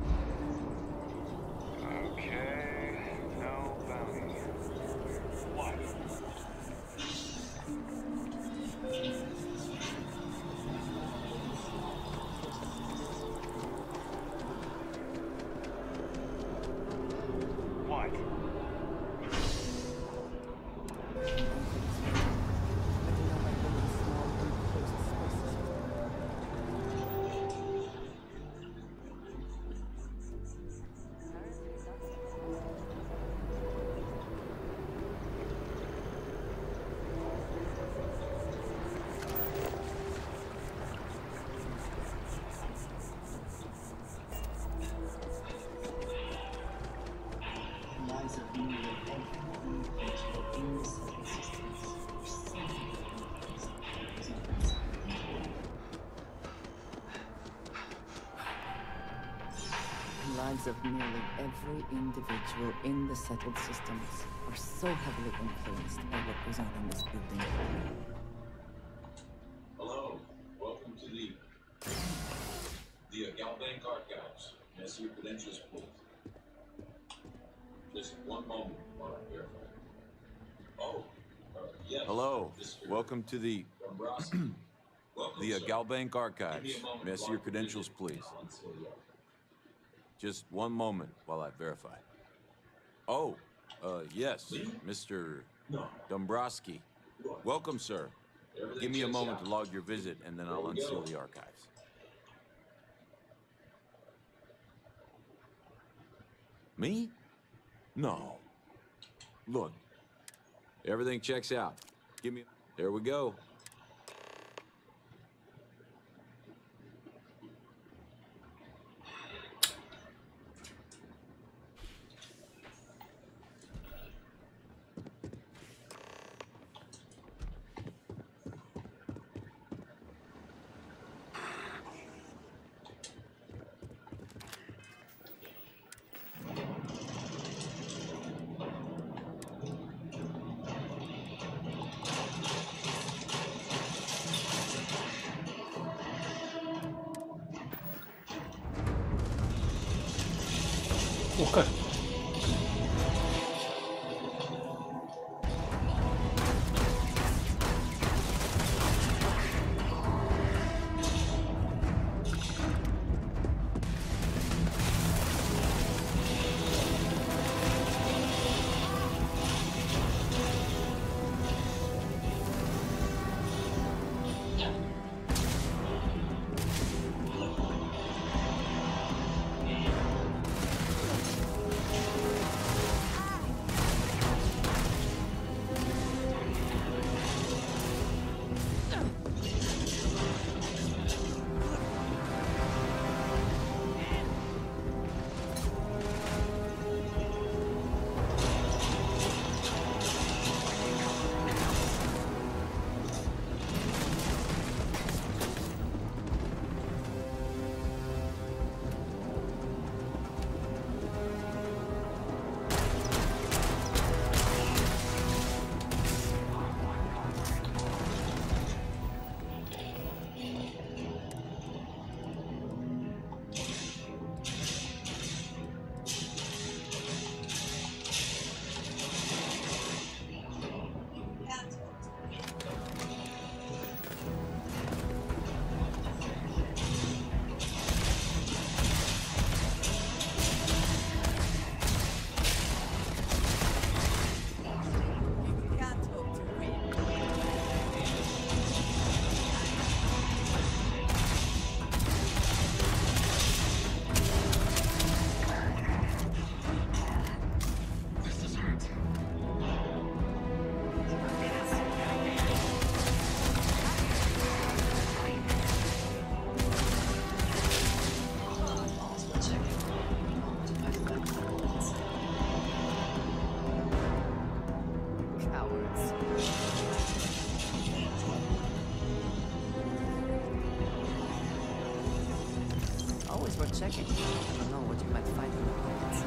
Okay, no bounty. What? What?
Lives of nearly every individual in the settled systems are so heavily influenced by what goes on in this building.
Hello, welcome to the Galbank Archives. May I see your credentials, please? Just one moment while I verify. Oh, yes.
Hello, welcome to the Galbank Archives. May I see your credentials, please? Just one moment while I verify. Oh, yes, Mr. Dombrowski. Welcome, sir. Give me a moment to log your visit, and then I'll unseal the archives. Me? No. Look, everything checks out. Give me... There we go.
Okay.
checking. I don't know what you might find in the pockets.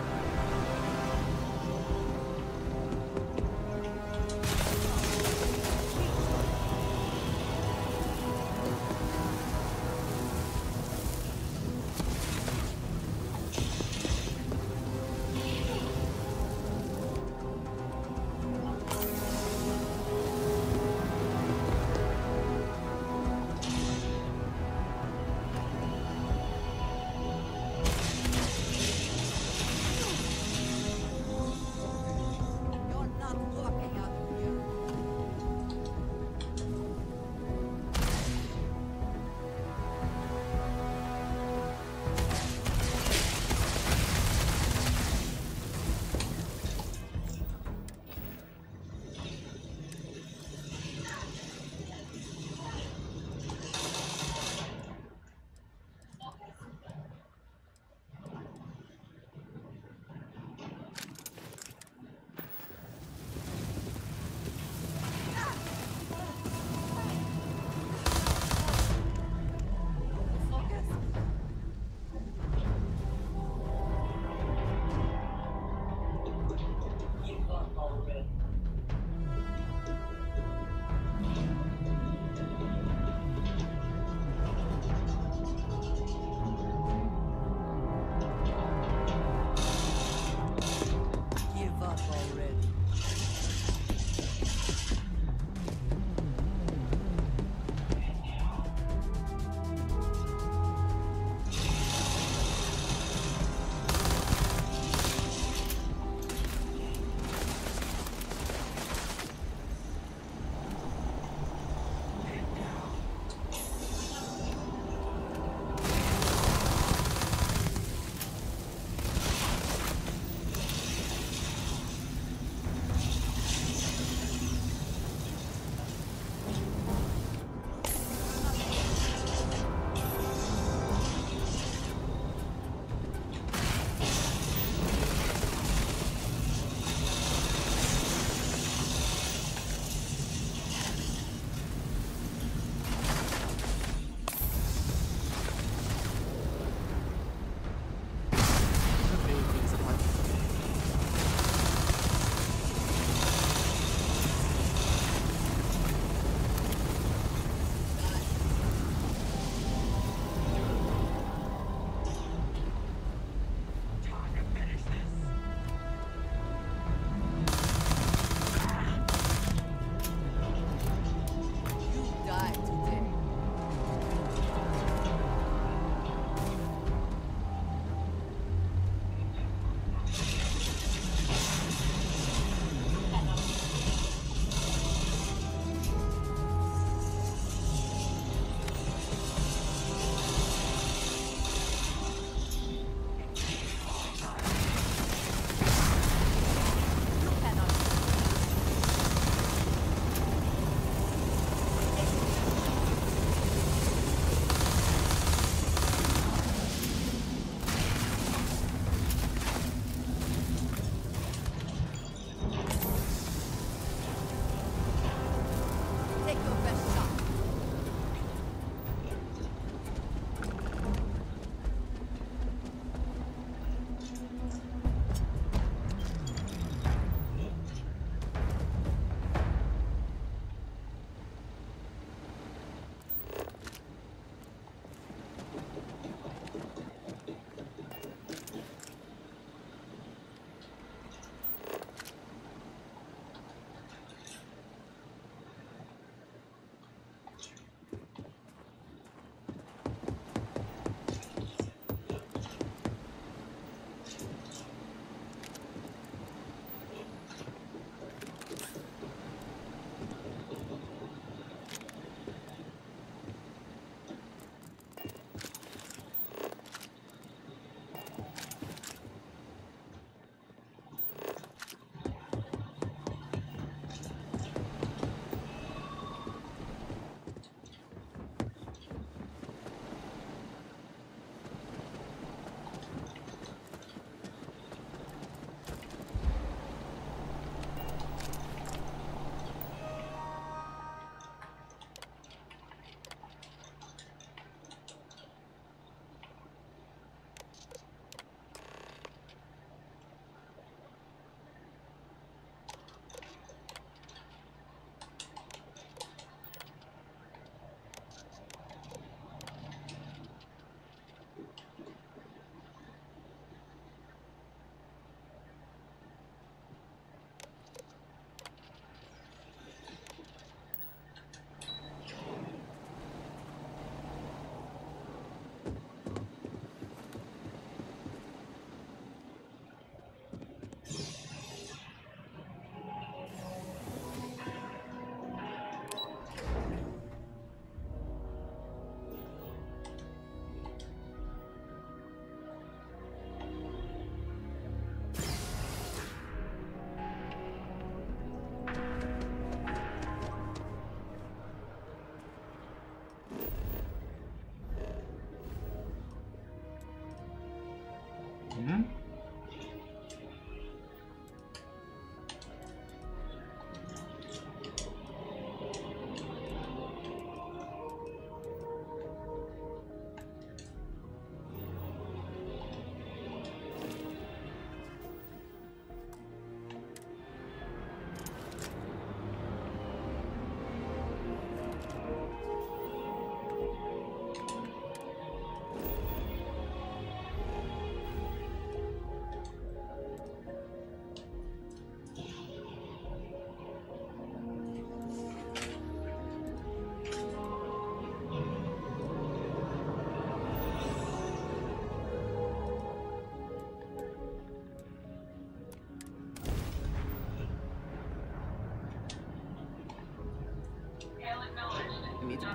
me to...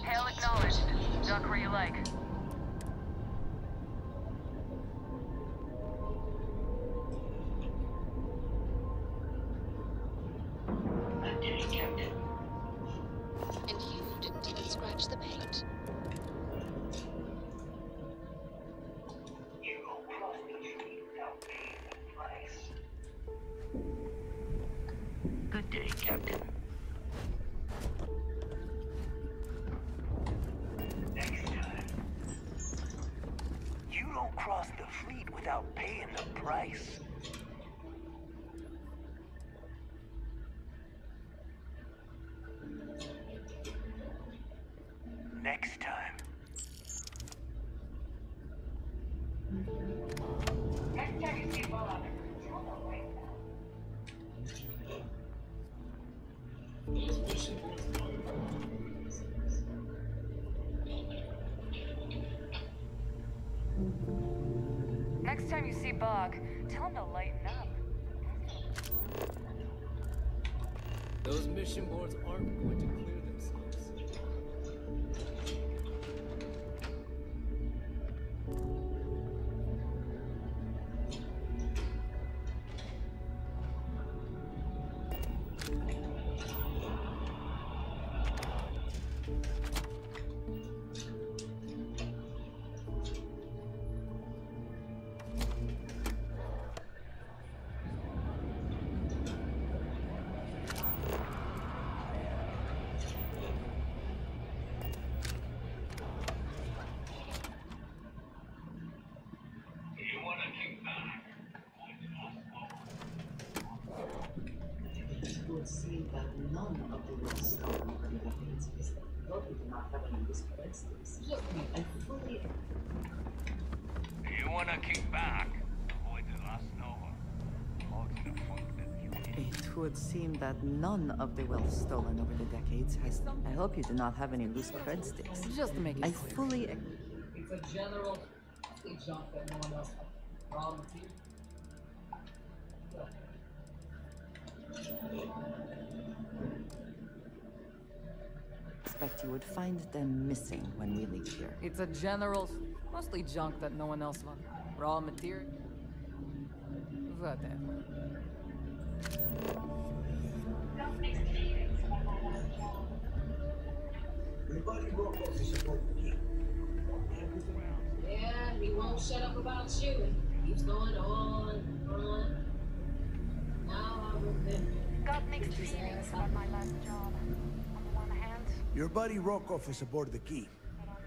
Hail acknowledged. Dock where you like.
And you didn't even scratch the paint.
Good day, Captain. Next time, you don't cross the fleet without paying the price. Next time.
Next time you see Bob, tell them right
Next time you see Bog, tell him to lighten up.
Those mission boards aren't going to clear themselves.
It would seem that none of the world's stolen weapons is though we do not have any use for instance. And fully.
You wanna kick back?
It would seem that none of the wealth stolen over the decades has... I hope you do not have any loose cred sticks. Just to make it
clear.
fully...
It's a general jump that no one else has. Raw material.
Expect you would find them missing when we leave here.
It's a general, mostly junk that no one else wants. Raw material. Whatever.
Yeah, he won't shut up about you. Keeps going on. Now I remember.
Got mixed feelings about my last job. On the one hand,
Your buddy Rokoff is aboard the Key.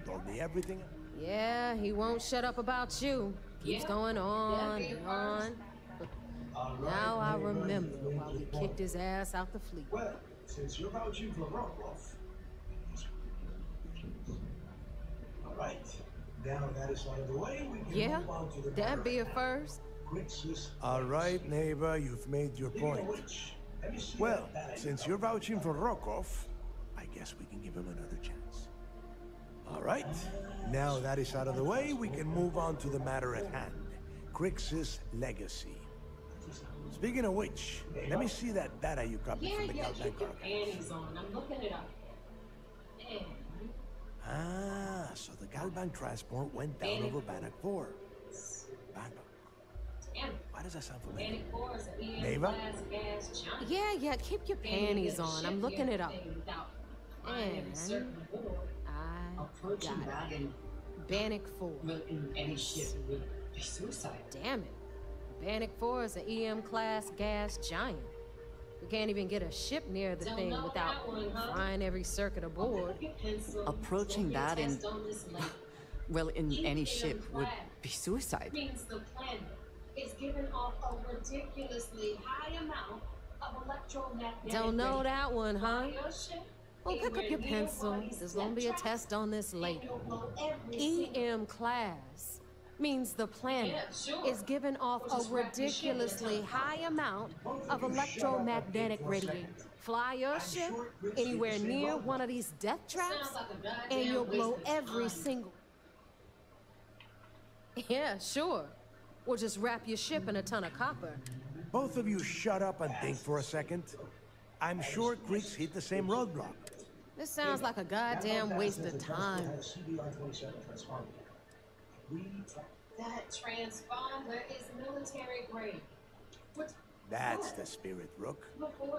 Told me everything.
Yeah, he won't shut up about you. Keeps going on and on. Now I remember why we kicked his ass out the fleet.
Well, since you're vouching for Rokoff. All right. Now that is out of the way, we can move on to the
that'd be a first.
All right, neighbor, you've made your point. Well, since you're vouching for Rokoff, I guess we can give him another chance. All right. Now that is out of the way, we can move on to the matter at hand. Crix's legacy. Speaking of which, let me see that data you copied from the Galbank
keep your
archives.
panties on. I'm looking it up. And
Ah, so the Galbank transport went down over Bannock 4. Bannock. Why does that sound familiar? Neva?
yeah, keep your panties on. I'm looking it up. And I got it. Bannock 4.
In any ship would be suicide.
Damn it. Bannock 4 is an EM-class gas giant. We can't even get a ship near the thing without frying every circuit aboard.
Approaching that in... well, in any ship would be suicide.
Means the planet is giving off a ridiculously high amount of electromagnetic. Don't know that one, huh? Well, pick up your pencil. There's gonna be a test on this later. EM class means the planet is giving off a ridiculously high amount of electromagnetic radiation. Fly your ship anywhere near one of these death traps, and you'll blow every single...
Yeah, sure. Or just wrap your ship in a ton of copper.
Both of you shut up and think for a second. I'm sure Greeks hit the same roadblock.
This sounds like a goddamn waste of time.
That transponder is military grade.
That's the spirit, Rook.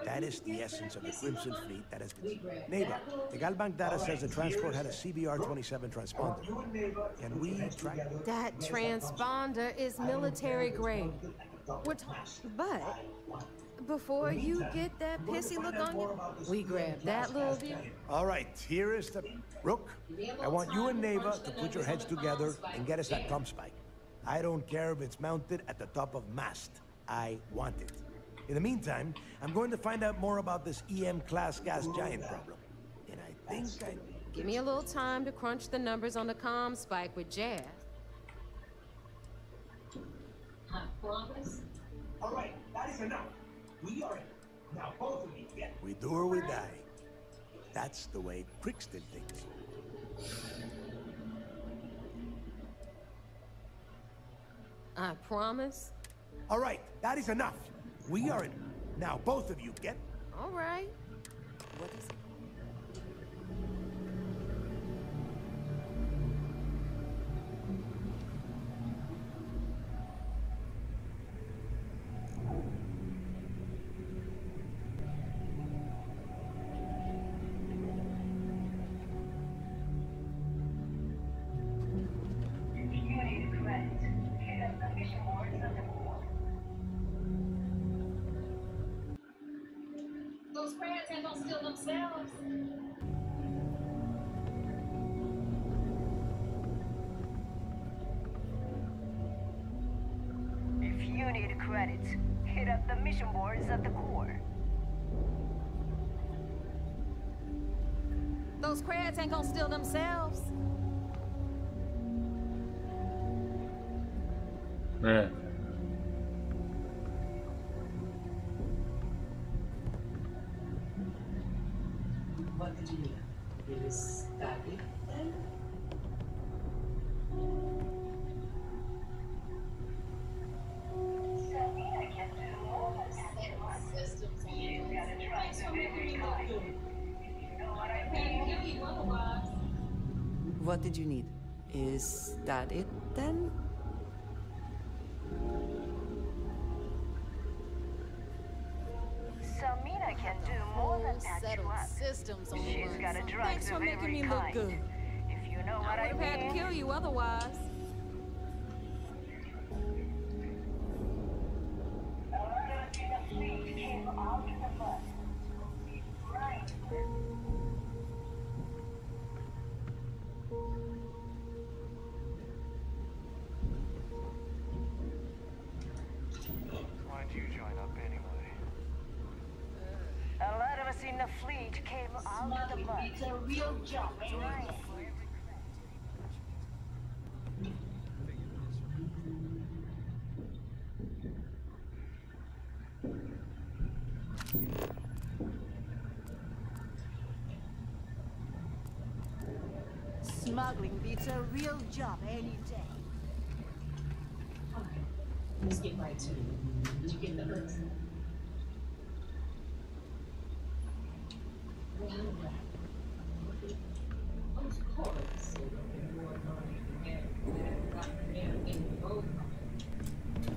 That is the essence of the Crimson Fleet that has been... Neighbor, the Galbank data says the transport had a CBR-27 transponder. Can we track...
That transponder is military grade. But before you get that pissy look on you, we grab that little view.
All right, here is the... Rook, I want you and Neva to put your heads together and get us that pump spike. I don't care if it's mounted at the top of mast. I want it. In the meantime, I'm going to find out more about this EM-class gas giant problem. And I think I...
Give me a little time to crunch the numbers on the comm spike with Jazz.
I promise.
All right, that is enough. We are in. Now both of you get... We do or we die. That's the way Crixton thinks.
I promise.
All right, that is enough. We are in. Now, both of you get...
All right.
What is it?
Those crabs ain't gonna steal themselves.
If you need credits, hit up the mission boards of the Corps.
Those crabs ain't gonna steal themselves.
네.
What did you need? Is that it then?
Systems on you. Thanks for making me look good. I can't kill you otherwise.
What did you need? Is that it then?
Samina can do more than patch you up.
Systems on
She's got a drugs
Thanks for
of
making
every
me look
kind.
good.
If you know what
I
I
would have had to
mean.
kill you otherwise.
Why'd you join up anyway?
A lot of us in the fleet came out of the mud.
It's a real job.
Smuggling beats a real job any day.
Okay, let's get right to it. Did you get the earth? Well, of course.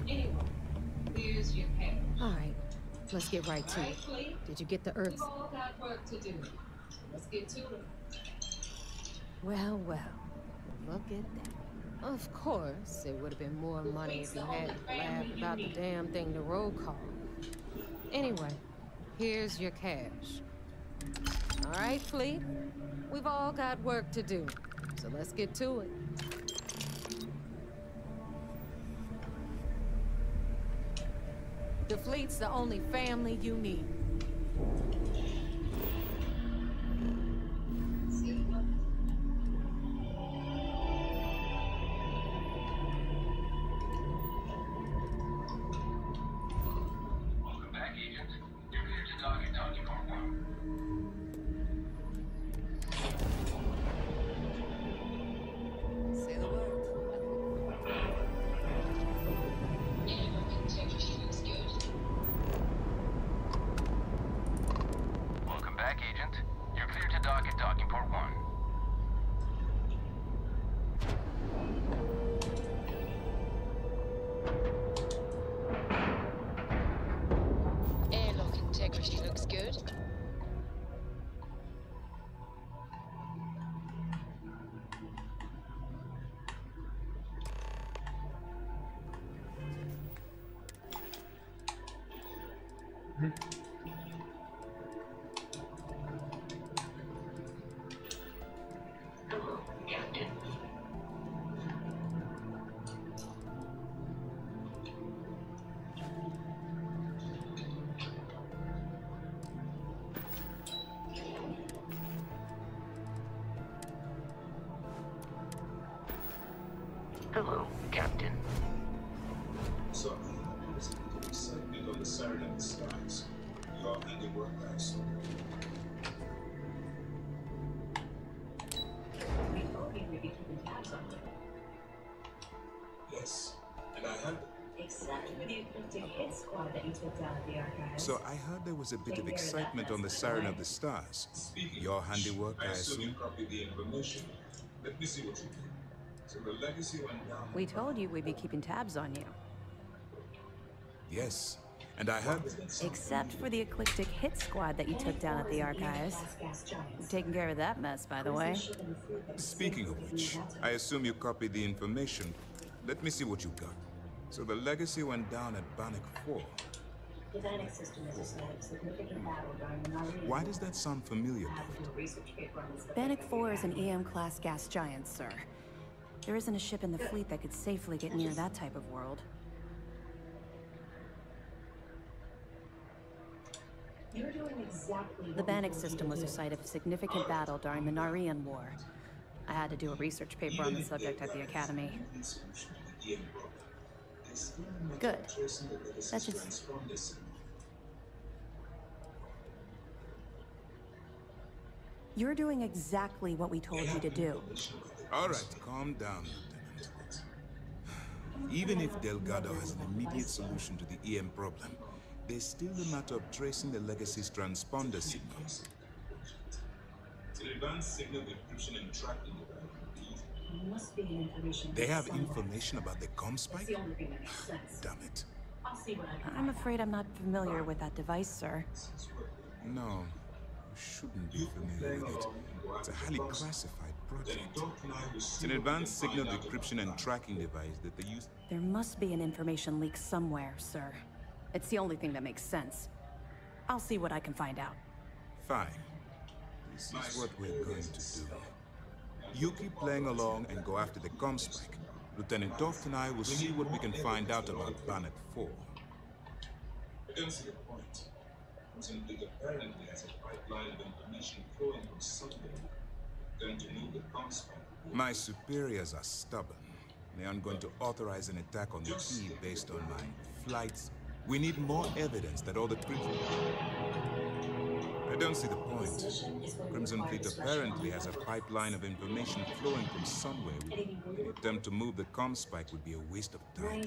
Anyway, here's your cash.
All right, let's get right to it. Did you get the Earth?
We've all got work to do. Let's get to it.
Well, well, look at that. Of course, it would have been more money if you hadn't laughed about the damn thing the roll call. Anyway, here's your cash. All right, Fleet, we've all got work to do, so let's get to it. The Fleet's the only family you need.
Welcome back, Agent. You're clear to dock at Doggy Compound.
Say the word.
Agent. You're clear to dock at docking port 1.
Airlock integrity looks good.
Hello, Captain.
So, there's a bit of excitement on the siren of the skies. Your handiwork, I assume.
We told you we'd be keeping tabs on you.
Yes, and I had.
Except for the ecliptic hit squad that you took down at the archives.
So I heard there was a bit of excitement on the Siren of the Stars. Your handiwork, I assume?
You copied the information. Let me see what you did. So the legacy went down.
We told you we'd be keeping tabs on you.
Yes, and I heard...
Except for the eclectic hit squad that you took down at the archives. We've taken care of that mess, by the way.
Speaking of which, I assume you copied the information. Let me see what you got. So the legacy went down at Bannock 4.
The Bannock system is a site of significant battle during the Norwegian.
Why does that sound familiar, David?
Bannock 4 is an EM-class gas giant, sir. There isn't a ship in the fleet that could safely get near that type of world.
You're doing exactly
The Bannock system was a site of significant battle during the Narian War. I had to do a research paper on the subject at the Academy. Good. That's just... You're doing exactly what we told you to do.
All right, calm down, Lieutenant. Even if Delgado has an immediate solution to the EM problem, there's still the matter of tracing the legacy's transponder signals.
It's an advanced signal encryption and tracking device.
Must be information.
They have information about the comm spike?
The only thing that makes sense.
Damn it.
I'll see what I can.
I'm afraid I'm not familiar with that device, sir.
No, you shouldn't be familiar with it. It's a highly classified project. It's an advanced signal decryption and tracking device that they use.
There must be an information leak somewhere, sir. It's the only thing that makes sense. I'll see what I can find out.
Fine. This is what we're going to do. You keep playing along and go after the comm spike. Lieutenant Toft and I will see what we can find out about Bannock 4.
I don't see the point. Mozambique apparently has a pipeline of information flowing from somewhere. Going to move the comm spike.
My superiors are stubborn. They aren't going to authorize an attack on the key based on my flights. We need more evidence that all the I don't see the point. Crimson Fleet apparently has a pipeline of information flowing from somewhere. An attempt to move the comm spike would be a waste of time.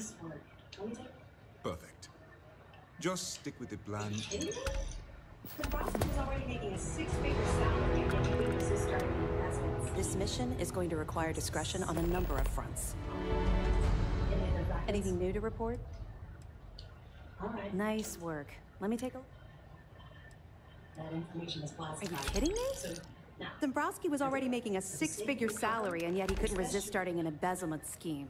Perfect. Just stick with the plan.
This mission is going to require discretion on a number of fronts. Anything new to report? Nice work. Let me take a look.
That information is classified.
Are you kidding me? Dombrowski was already making a six-figure salary, and yet he couldn't resist starting an embezzlement scheme.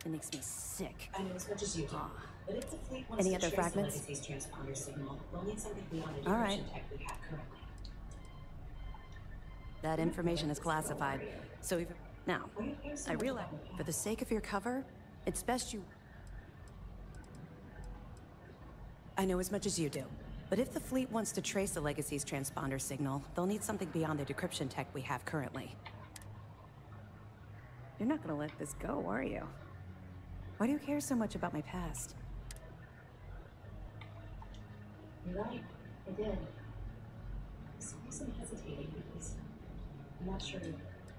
It makes me sick.
I know as much as you do. But if the fleet wants
Any
to
other
trace
fragments?
the legacy's transponder signal, we'll need something beyond the
All right.
decryption tech we have currently.
That information is classified. So even now, I realize, for the sake of your cover, it's best you... I know as much as you do. But if the fleet wants to trace the Legacy's transponder signal, they'll need something beyond the decryption tech we have currently. You're not gonna let this go, are you? Why do you care so much about my past?
You're right. I did. For some reason hesitating because I'm not sure.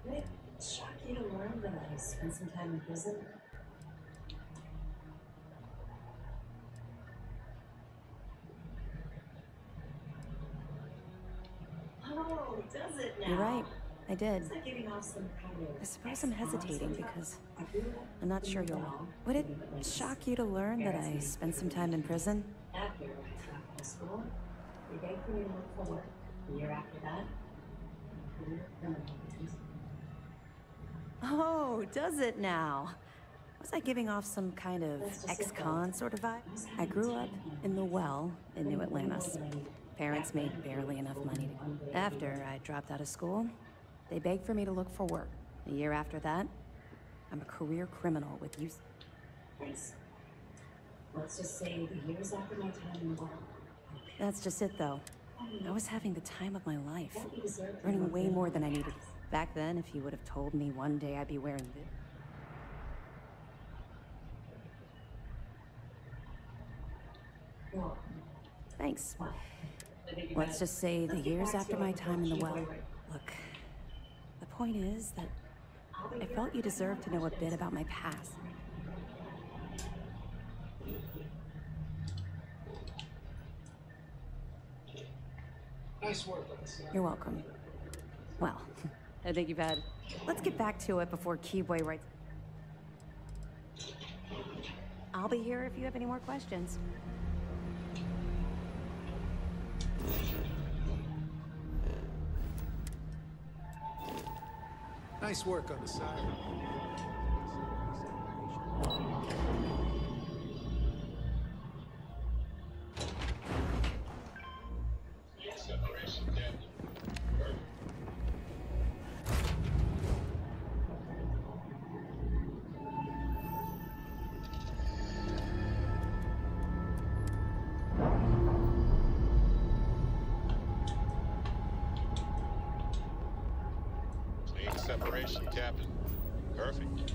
Would it shock you to learn that I spent some time in prison? Oh, does it now?
You're right. I did.
It's like giving off some kind of
I suppose I'm hesitating because I'm not sure you'll... Would it shock you to learn that I spent some time in prison?
After I dropped out of school, they begged for me to look for work. The year after that,
Oh, does it now? Was I giving off some kind of ex-con sort of vibe? I grew up in the well in New Atlantis. Parents made barely enough money to... After I dropped out of school, they begged for me to look for work. A year after that, I'm a career criminal with use.
Thanks. Let's just say the years after my time in the well.
That's just it, though. I was having the time of my life, earning way more than I needed. Back then, if you would have told me one day I'd be wearing this. Thanks. Let's just say the years after my time in the well. Look, the point is that I felt you deserved to know a bit about my past.
Nice work.
You're welcome. Well, I think you've had... Let's get back to it before Keyboy writes... I'll be here if you have any more questions.
Nice work on the side.
Separation, Captain. Perfect.